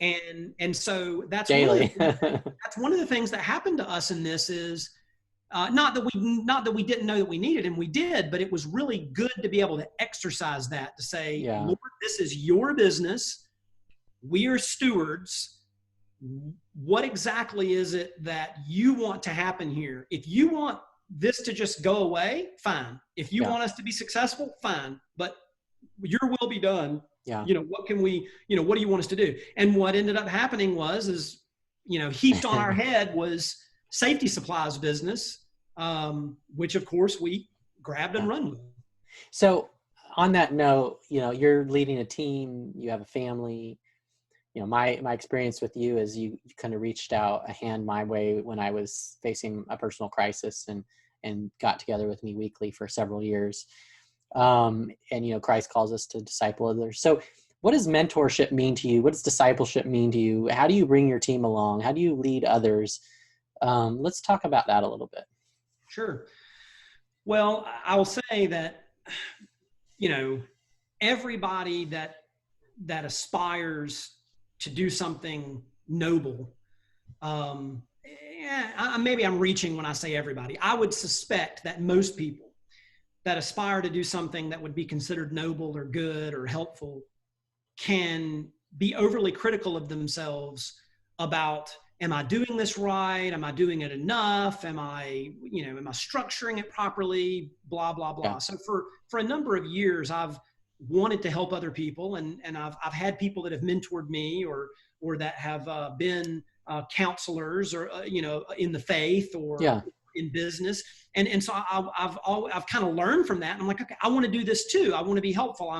And so that's daily. That's one of the things that happened to us in this is, not that we didn't know that we needed him, we did, but it was really good to be able to exercise that, to say, Lord, this is your business. We are stewards. What exactly is it that you want to happen here? If you want this to just go away, fine. If you want us to be successful, fine. But your will be done. You know, what can we, you know, what do you want us to do? And what ended up happening was, you know, heaped on our head was safety supplies business, which of course we grabbed and run with. So on that note, you know, you're leading a team, you have a family. You know, my experience with you is you kind of reached out a hand my way when I was facing a personal crisis and got together with me weekly for several years. And, you know, Christ calls us to disciple others. So what does mentorship mean to you? What does discipleship mean to you? How do you bring your team along? How do you lead others? Let's talk about that a little bit. Sure. Well, I will say that, you know, everybody that aspires to do something noble, maybe I'm reaching when I say everybody. I would suspect that most people that aspire to do something that would be considered noble or good or helpful can be overly critical of themselves about, am I doing this right? Am I doing it enough? Am I structuring it properly? Blah, blah, blah. So for a number of years, I've wanted to help other people, and I've had people that have mentored me or that have been counselors or in the faith or in business, and so I've kind of learned from that. And I'm like, okay, I want to do this too. I want to be helpful.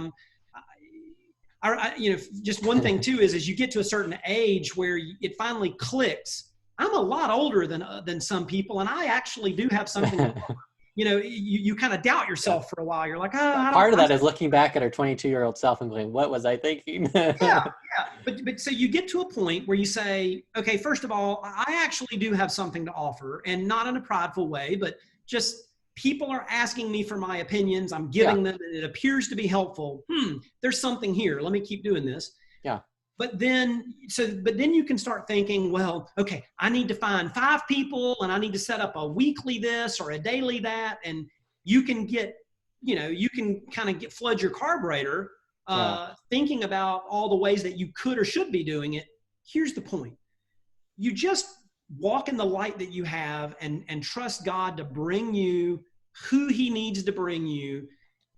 Just one thing too is as you get to a certain age where it finally clicks. I'm a lot older than some people, and I actually do have something to offer. You know, you kind of doubt yourself for a while. You're like, part of that is looking back at our 22-year-old self and going, what was I thinking? But so you get to a point where you say, okay, first of all, I actually do have something to offer, and not in a prideful way, but just people are asking me for my opinions. I'm giving them, and it appears to be helpful. There's something here. Let me keep doing this. But then you can start thinking, well, okay, I need to find 5 people, and I need to set up a weekly this or a daily that. And you can flood your carburetor, thinking about all the ways that you could or should be doing it. Here's the point. You just walk in the light that you have and trust God to bring you who he needs to bring you,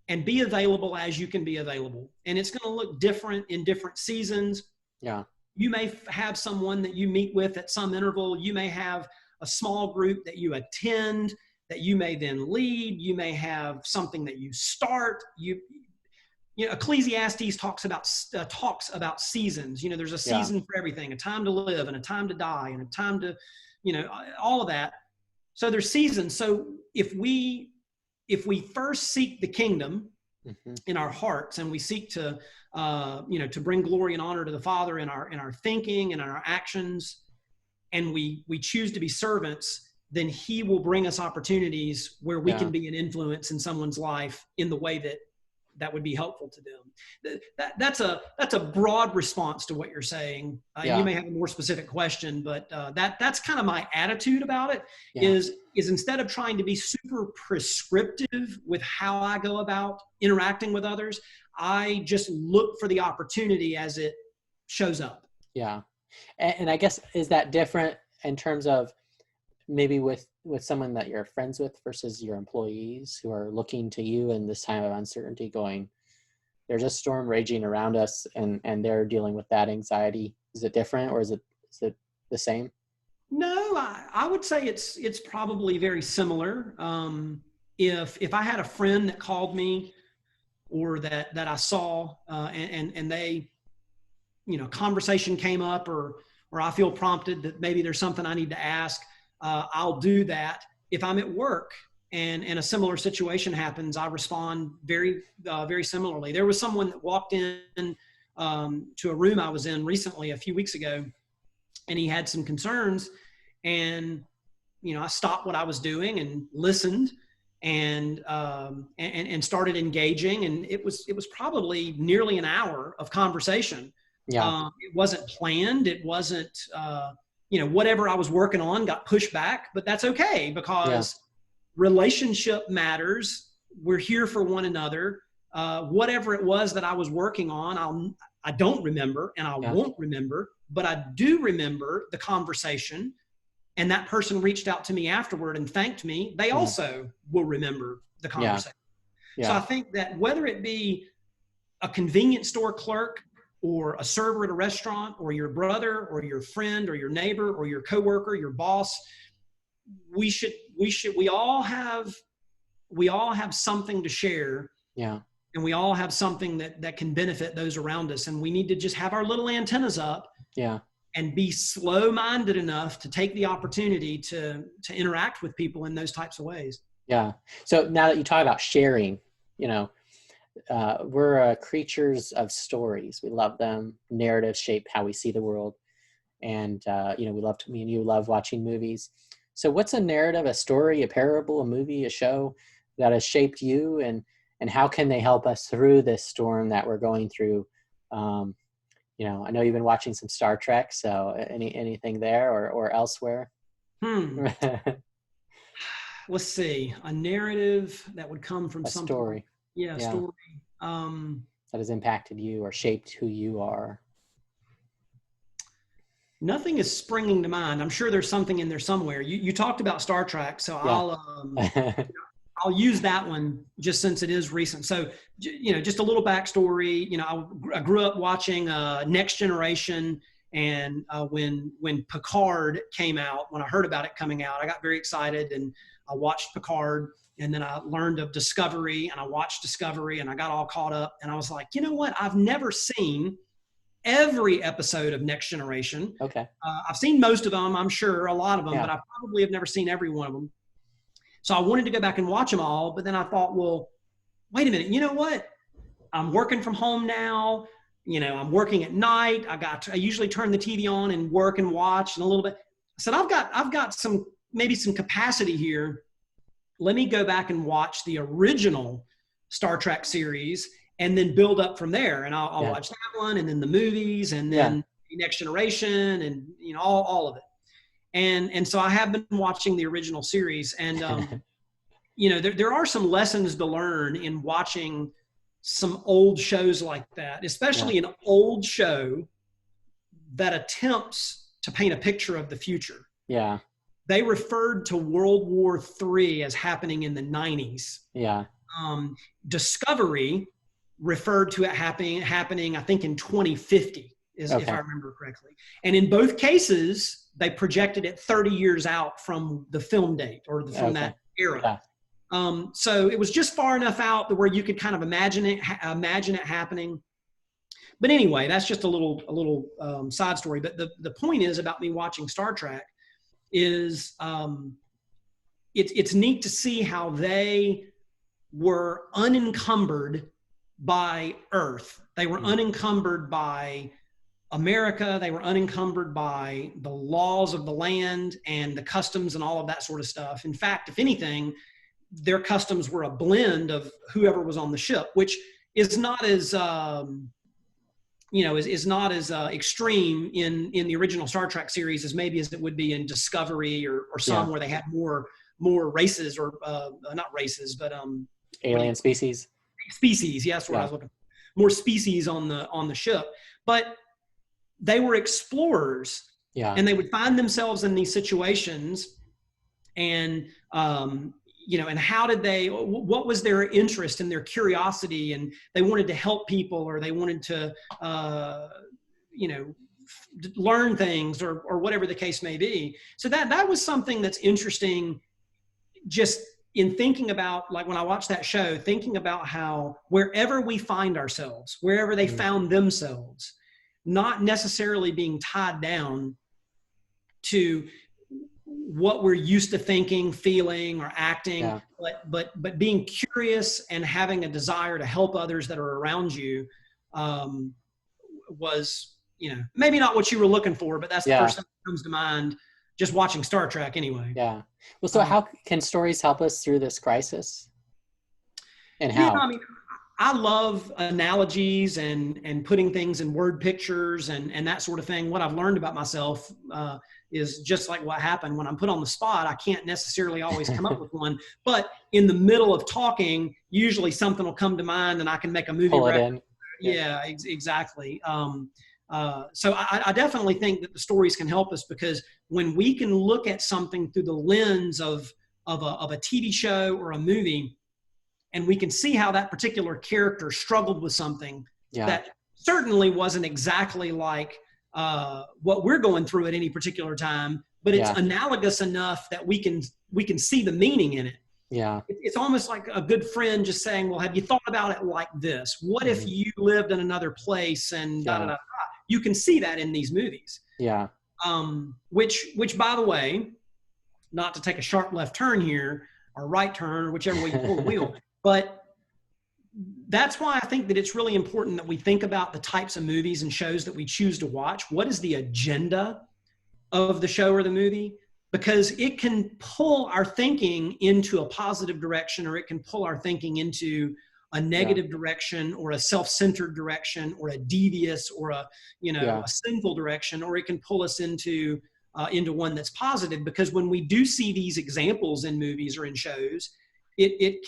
and be available as you can be available. And it's going to look different in different seasons. You may have someone that you meet with at some interval. You may have a small group that you attend that you may then lead. You may have something that you start. Ecclesiastes talks about seasons. You know, there's a season for everything, a time to live and a time to die and a time to, all of that. So there's seasons. So if we first seek the kingdom in our hearts, and we seek to bring glory and honor to the Father in our thinking and in our actions, and we choose to be servants, then he will bring us opportunities where we can be an influence in someone's life in the way that would be helpful to them. That's a broad response to what you're saying. You may have a more specific question, but that's kind of my attitude about it. Is instead of trying to be super prescriptive with how I go about interacting with others, I just look for the opportunity as it shows up. And I guess, is that different in terms of maybe with someone that you're friends with versus your employees who are looking to you in this time of uncertainty going, there's a storm raging around us and they're dealing with that anxiety? Is it different, or is it the same? No, I would say it's probably very similar. If I had a friend that called me, or that I saw, and they, conversation came up, or I feel prompted that maybe there's something I need to ask, I'll do that. If I'm at work and a similar situation happens, I respond very, very similarly. There was someone that walked in to a room I was in recently, a few weeks ago, and he had some concerns, and I stopped what I was doing and listened, and started engaging, and it was probably nearly an hour of conversation. Yeah. It wasn't planned. It wasn't whatever I was working on got pushed back, but that's okay, because relationship matters. We're here for one another. Whatever it was that I was working on, I don't remember, and I won't remember, but I do remember the conversation, and that person reached out to me afterward and thanked me. They also will remember the conversation. So I think that whether it be a convenience store clerk, or a server at a restaurant, or your brother, or your friend, or your neighbor, or your coworker, your boss, we all have something to share. Yeah. And we all have something that can benefit those around us. And we need to just have our little antennas up. Yeah. And be slow-minded enough to take the opportunity to interact with people in those types of ways. Yeah. So now that you talk about sharing, we're creatures of stories. We love them. Narratives shape how we see the world. And, me and you love watching movies. So what's a narrative, a story, a parable, a movie, a show that has shaped you, and how can they help us through this storm that we're going through? I know you've been watching some Star Trek, so anything there or elsewhere? Let's see. A narrative that would come from a story. Yeah, story. That has impacted you or shaped who you are. Nothing is springing to mind. I'm sure there's something in there somewhere. You talked about Star Trek, so I'll use that one just since it is recent. So, just a little backstory. I grew up watching Next Generation, and when Picard came out, when I heard about it coming out, I got very excited, and I watched Picard, and then I learned of Discovery, and I watched Discovery, and I got all caught up, and I was like, you know what? I've never seen every episode of Next Generation. Okay. I've seen most of them, I'm sure, a lot of them, but I probably have never seen every one of them. So I wanted to go back and watch them all, but then I thought, well, wait a minute, you know what? I'm working from home now. I'm working at night. I usually turn the TV on and work and watch and a little bit. I said, I've got maybe some capacity here. Let me go back and watch the original Star Trek series and then build up from there. And I'll watch that one, and then the movies, and then the Next Generation, and all of it. And so I have been watching the original series, and there are some lessons to learn in watching some old shows like that, especially an old show that attempts to paint a picture of the future. Yeah. They referred to World War III as happening in the 90s. Yeah. Discovery referred to it happening, I think, in 2050, if I remember correctly. And in both cases, they projected it 30 years out from the film date, or from that era. Yeah. So it was just far enough out where you could kind of imagine it happening. But anyway, that's just a little side story. But the point is about me watching Star Trek is it's neat to see how they were unencumbered by Earth. They were unencumbered by America. They were unencumbered by the laws of the land and the customs and all of that sort of stuff. In fact, if anything, their customs were a blend of whoever was on the ship, which is not as is not as extreme in the original Star Trek series as maybe as it would be in Discovery or some where they had more races, or not races, but alien species. Species, yes, what I was looking for. More species on the ship. But they were explorers, Yeah. and they would find themselves in these situations, and and how did what was their interest and their curiosity, and they wanted to help people, or they wanted to learn things, or whatever the case may be. So that was something that's interesting, just in thinking about, like, when I watched that show, thinking about how wherever we find ourselves, wherever they found themselves, not necessarily being tied down to what we're used to thinking, feeling, or acting, but being curious and having a desire to help others that are around you, was, maybe not what you were looking for, but that's the first thing that comes to mind just watching Star Trek anyway. Yeah. Well, so how can stories help us through this crisis? And how? Yeah, I mean, I love analogies and putting things in word pictures and that sort of thing. What I've learned about myself is just like what happened when I'm put on the spot. I can't necessarily always come up with one, but in the middle of talking, usually something will come to mind and I can make a movie. Pull it in. Yeah, exactly. So I definitely think that the stories can help us, because when we can look at something through the lens of a TV show or a movie, and we can see how that particular character struggled with something that certainly wasn't exactly like what we're going through at any particular time, but it's analogous enough that we can see the meaning in it. Yeah. It's almost like a good friend just saying, well, have you thought about it like this? What if you lived in another place and da, da, da, da? You can see that in these movies. Yeah. Which, by the way, not to take a sharp left turn here, or right turn, or whichever way you pull the wheel, but that's why I think that it's really important that we think about the types of movies and shows that we choose to watch. What is the agenda of the show or the movie? Because it can pull our thinking into a positive direction, or it can pull our thinking into a negative direction, or a self-centered direction, or a devious, or a sinful direction, or it can pull us into one that's positive. Because when we do see these examples in movies or in shows, it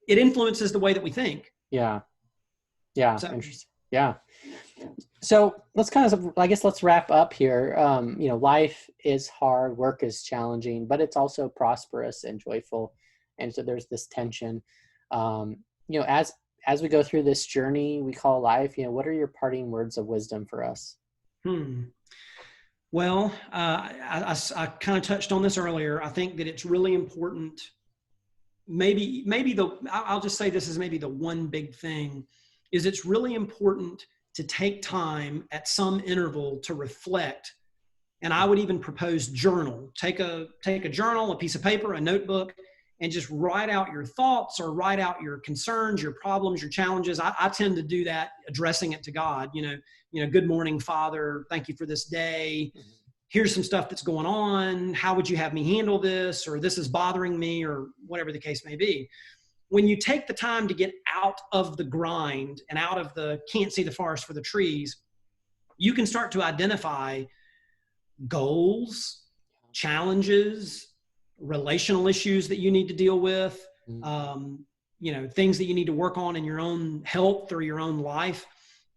influences the way that we think. Yeah. So, interesting. Yeah. So let's wrap up here. Life is hard, work is challenging, but it's also prosperous and joyful. And so there's this tension. As we go through this journey we call life, what are your parting words of wisdom for us? Well, I kind of touched on this earlier. I think that it's really important. I'll just say this is maybe the one big thing, is it's really important to take time at some interval to reflect. And I would even propose journal. Take a journal, a piece of paper, a notebook, and just write out your thoughts, or write out your concerns, your problems, your challenges. I tend to do that, addressing it to God. Good morning, Father. Thank you for this day. Here's some stuff that's going on. How would you have me handle this? Or this is bothering me, or whatever the case may be. When you take the time to get out of the grind and out of the can't see the forest for the trees, you can start to identify goals, challenges, relational issues that you need to deal with, things that you need to work on in your own health or your own life.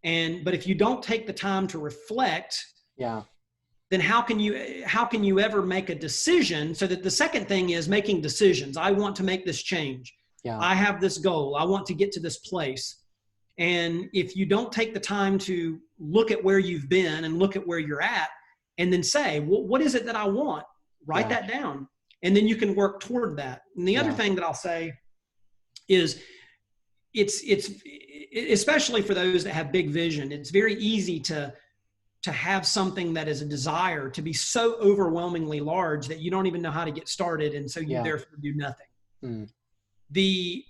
But if you don't take the time to reflect, then how can you ever make a decision? So that the second thing is making decisions. I want to make this change. I have this goal. I want to get to this place. And if you don't take the time to look at where you've been and look at where you're at, and then say, well, what is it that I want? Write that down. And then you can work toward that. And the other thing that I'll say is it's especially for those that have big vision, it's very easy to have something that is a desire to be so overwhelmingly large that you don't even know how to get started. And so you therefore do nothing. The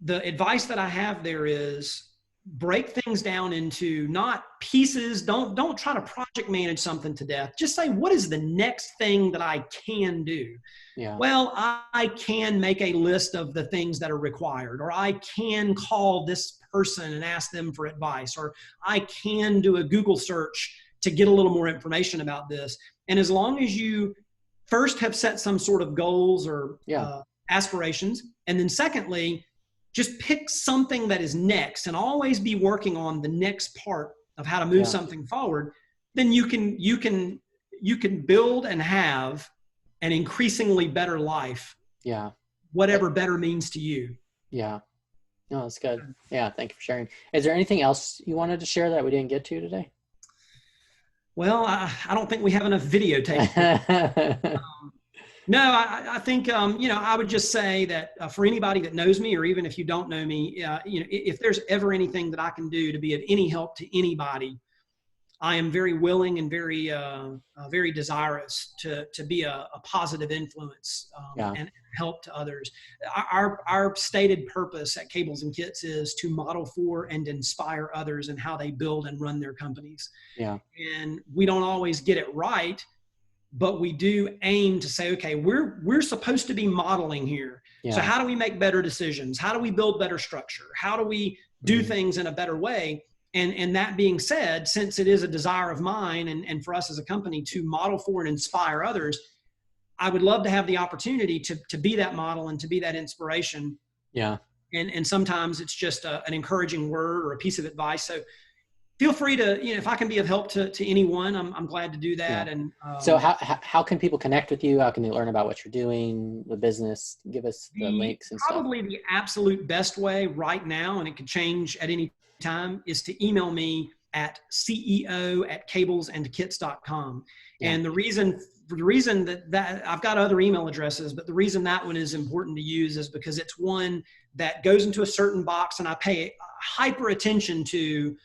advice that I have there is break things down into not pieces. Don't try to project manage something to death. Just say, what is the next thing that I can do? Well, I can make a list of the things that are required, or I can call this person and ask them for advice, or I can do a Google search to get a little more information about this. And as long as you first have set some sort of goals or aspirations, and then secondly, just pick something that is next, and always be working on the next part of how to move something forward, then you can build and have an increasingly better life. Yeah. Whatever better means to you. Yeah. No, that's good. Yeah. Thank you for sharing. Is there anything else you wanted to share that we didn't get to today? Well, I don't think we have enough videotape. No, I think, I would just say that for anybody that knows me, or even if you don't know me, if there's ever anything that I can do to be of any help to anybody, I am very willing and very desirous to be a positive influence and help to others. Our stated purpose at Cables and Kits is to model for and inspire others in how they build and run their companies. Yeah. And we don't always get it right, but we do aim to say, okay, we're supposed to be modeling here. Yeah. So how do we make better decisions? How do we build better structure? How do we do things in a better way? And that being said, since it is a desire of mine and for us as a company to model for and inspire others, I would love to have the opportunity to be that model and to be that inspiration. Yeah. And sometimes it's just an encouraging word or a piece of advice. So feel free to, if I can be of help to anyone, I'm glad to do that. Yeah. And so how can people connect with you? How can they learn about what you're doing, the business? Give us the links and probably stuff. The absolute best way right now, and it could change at any time, is to email me at ceo@cablesandkits.com. Yeah. And the reason that I've got other email addresses, but the reason that one is important to use is because it's one that goes into a certain box, and I pay hyper attention to,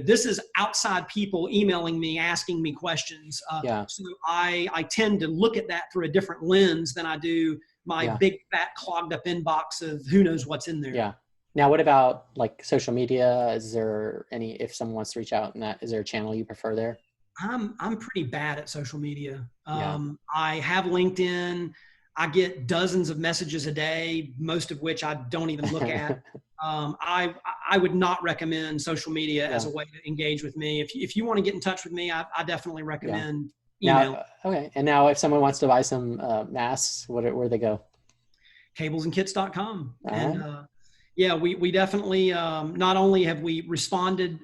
this is outside people emailing me, asking me questions. So I tend to look at that through a different lens than I do my big, fat, clogged up inbox of who knows what's in there. Yeah. Now, what about like social media? Is there if someone wants to reach out in that, is there a channel you prefer there? I'm pretty bad at social media. I have LinkedIn. I get dozens of messages a day, most of which I don't even look at. I would not recommend social media as a way to engage with me. If you want to get in touch with me, I definitely recommend email. Now, okay. And now if someone wants to buy some masks, where they go? Cablesandkits.com. And we definitely, not only have we responded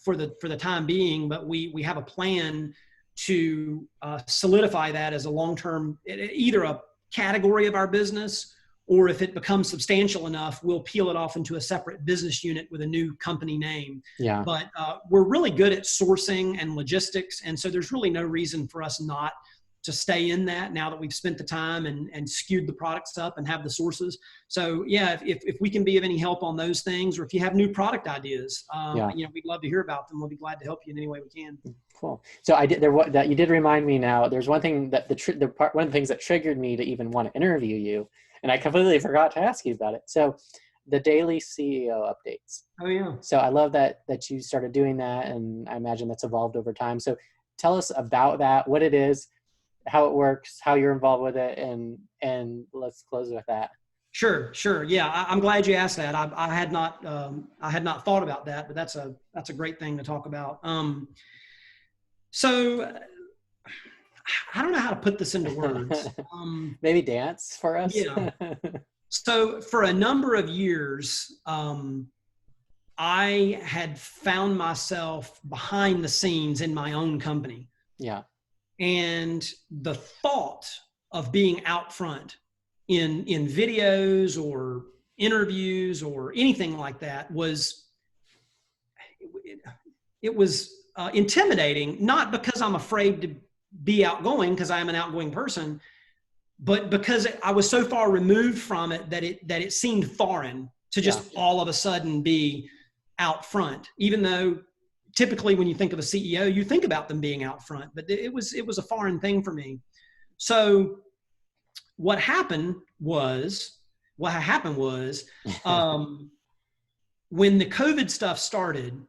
for the time being, but we have a plan to solidify that as a long-term, either a category of our business, or if it becomes substantial enough, we'll peel it off into a separate business unit with a new company name. Yeah. But we're really good at sourcing and logistics. And so there's really no reason for us not to stay in that now that we've spent the time and skewed the products up and have the sources. So if we can be of any help on those things, or if you have new product ideas, we'd love to hear about them. We'll be glad to help you in any way we can. Cool. So you did remind me now, there's one thing that one of the things that triggered me to even want to interview you, and I completely forgot to ask you about it. So the daily CEO updates. Oh yeah. So I love that you started doing that, and I imagine that's evolved over time. So tell us about that, what it is, how it works, how you're involved with it, and let's close with that. Sure. Yeah, I'm glad you asked that. I had not thought about that, but that's a great thing to talk about. So I don't know how to put this into words. Maybe dance for us. Yeah. So for a number of years, I had found myself behind the scenes in my own company. Yeah. And the thought of being out front in videos or interviews or anything like that was intimidating, not because I'm afraid to be outgoing, because I am an outgoing person, but because I was so far removed from it that it seemed foreign to just all of a sudden be out front, even though typically when you think of a CEO, you think about them being out front, but it was a foreign thing for me. So what happened was when the COVID stuff started,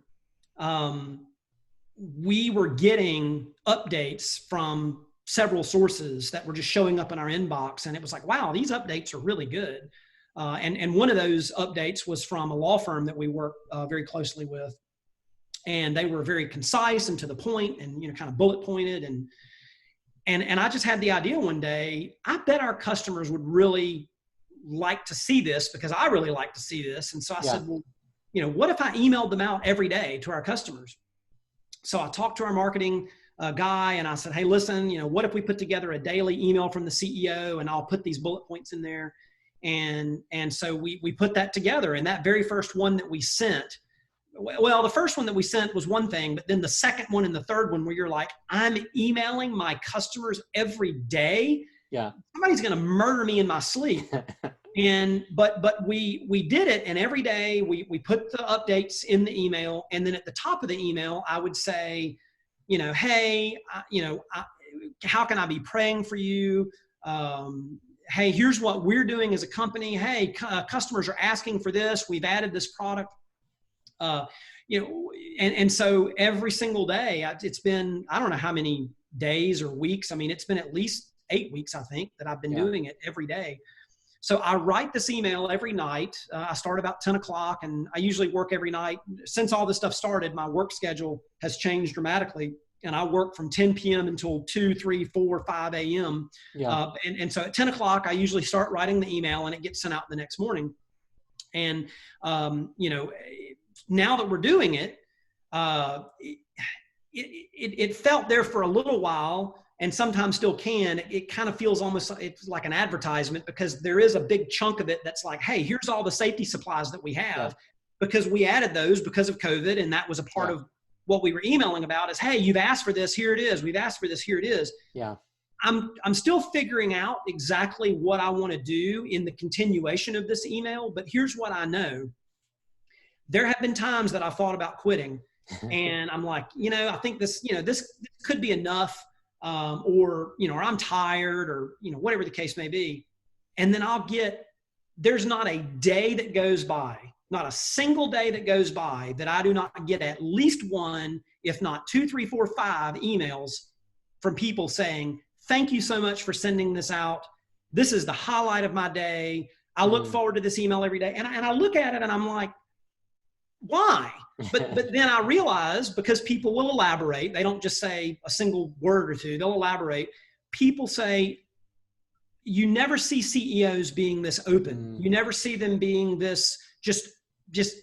we were getting updates from several sources that were just showing up in our inbox. And it was like, wow, these updates are really good. And one of those updates was from a law firm that we work very closely with. And they were very concise and to the point and, kind of bullet pointed. And I just had the idea one day, I bet our customers would really like to see this, because I really like to see this. And so I said, well, what if I emailed them out every day to our customers? So I talked to our marketing guy and I said, hey, listen, what if we put together a daily email from the CEO and I'll put these bullet points in there. And so we put that together, and that very first one that we sent, well, the first one that we sent was one thing, but then the second one and the third one where you're like, I'm emailing my customers every day. Yeah. Somebody's going to murder me in my sleep. But we did it. And every day we put the updates in the email. And then at the top of the email, I would say, hey, how can I be praying for you? Hey, here's what we're doing as a company. Hey, customers are asking for this. We've added this product. And so every single day, it's been, I don't know how many days or weeks. I mean, it's been at least 8 weeks, I think, that I've been doing it every day. So I write this email every night. I start about 10 o'clock, and I usually work every night. Since all this stuff started, my work schedule has changed dramatically. And I work from 10 p.m. until 2, 3, 4, 5 a.m. Yeah. And so at 10 o'clock, I usually start writing the email, and it gets sent out the next morning. And, now that we're doing it, it felt there for a little while, and sometimes still can. It kind of feels almost it's like an advertisement, because there is a big chunk of it that's like, hey, here's all the safety supplies that we have, because we added those because of COVID, and that was a part of what we were emailing about is, hey, you've asked for this, here it is. We've asked for this, here it is. Yeah. I'm still figuring out exactly what I want to do in the continuation of this email, but here's what I know. There have been times that I've thought about quitting, and I'm like, I think this could be enough, or I'm tired, or, whatever the case may be. And then there's not a day that goes by, not a single day that goes by that I do not get at least one, if not 2, 3, 4, 5 emails from people saying, thank you so much for sending this out. This is the highlight of my day. I look forward to this email every day. And I look at it and I'm like, why? But then I realize, because people will elaborate, they don't just say a single word or two, they'll elaborate. People say, you never see CEOs being this open. You never see them being this, just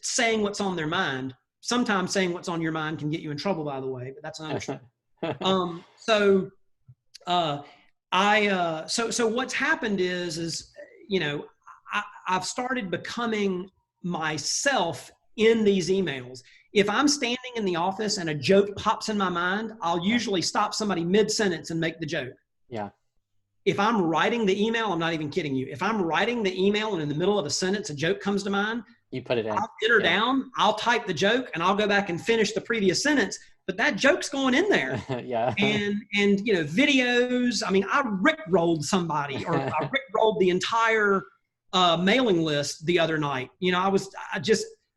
saying what's on their mind. Sometimes saying what's on your mind can get you in trouble, by the way, but that's another story. So what's happened is I've started becoming myself in these emails. If I'm standing in the office and a joke pops in my mind, I'll usually stop somebody mid-sentence and make the joke. Yeah. If I'm writing the email, I'm not even kidding you. If I'm writing the email and in the middle of a sentence, a joke comes to mind, you put it in. I'll get her down, I'll type the joke, and I'll go back and finish the previous sentence. But that joke's going in there. Yeah. And videos. I mean, I rickrolled somebody, or I rickrolled the entire mailing list the other night.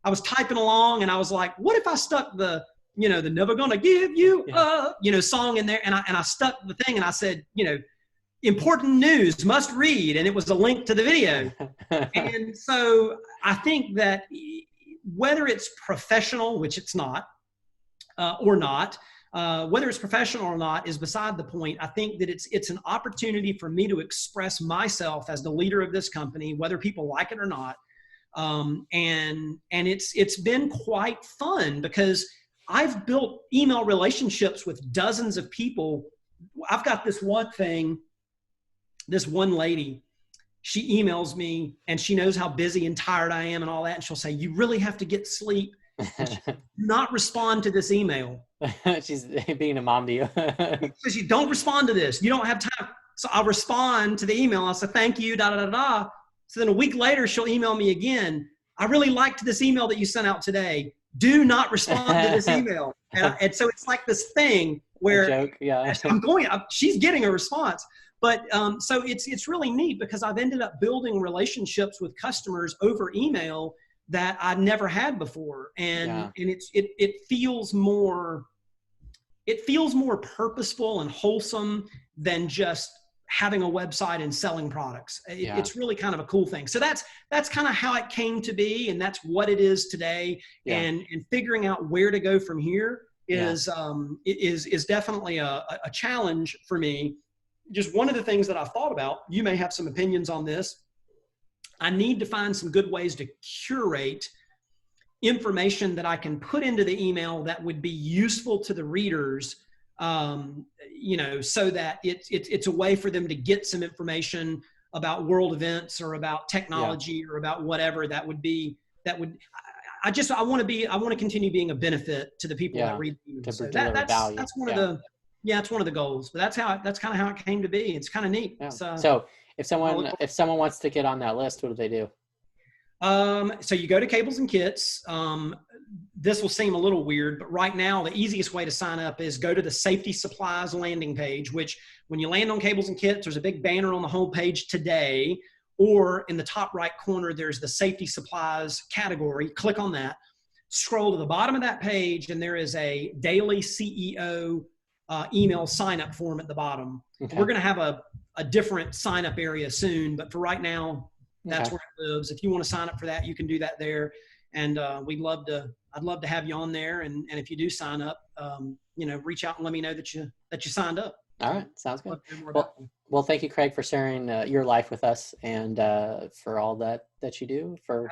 I was typing along, and I was like, what if I stuck the never gonna give you song in there, and I stuck the thing, and I said, important news, must read, and it was a link to the video. And so I think that whether it's professional, which it's not, or not, whether it's professional or not is beside the point. I think that it's an opportunity for me to express myself as the leader of this company, whether people like it or not. And it's been quite fun, because I've built email relationships with dozens of people. I've got this one lady, she emails me, and she knows how busy and tired I am and all that. And she'll say, you really have to get sleep. Do not respond to this email. She's being a mom to you. Because you don't respond to this. You don't have time. So I'll respond to the email. I'll say, thank you, da, da, da, da. So then a week later, she'll email me again. I really liked this email that you sent out today. Do not respond to this email. And so it's like this thing where she's getting a response. But so it's really neat, because I've ended up building relationships with customers over email that I never had before. And it feels more purposeful and wholesome than just having a website and selling products. It's really kind of a cool thing. So that's kind of how it came to be, and that's what it is today. Yeah. And figuring out where to go from here is definitely a challenge for me. Just one of the things that I've thought about, you may have some opinions on this. I need to find some good ways to curate information that I can put into the email that would be useful to the readers, so that it's a way for them to get some information about world events or about technology or about whatever I want to continue being a benefit to the people that read the email. So that's one of the, it's one of the goals, but that's kind of how it came to be. It's kind of neat. Yeah. So if someone wants to get on that list, what do they do? So you go to Cables and Kits. This will seem a little weird, but right now the easiest way to sign up is go to the Safety Supplies landing page, which when you land on Cables and Kits, there's a big banner on the home page today, or in the top right corner, there's the Safety Supplies category. Click on that, scroll to the bottom of that page, and there is a daily CEO email sign up form at the bottom. Okay. We're going to have a different sign up area soon, but for right now, that's where it lives. If you want to sign up for that, you can do that there. And I'd love to have you on there. And if you do sign up, reach out and let me know that you signed up. All right. Sounds good. Well, thank you, Craig, for sharing your life with us and for all that you do for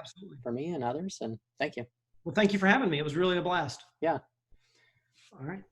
me and others. And thank you. Well, thank you for having me. It was really a blast. Yeah. All right.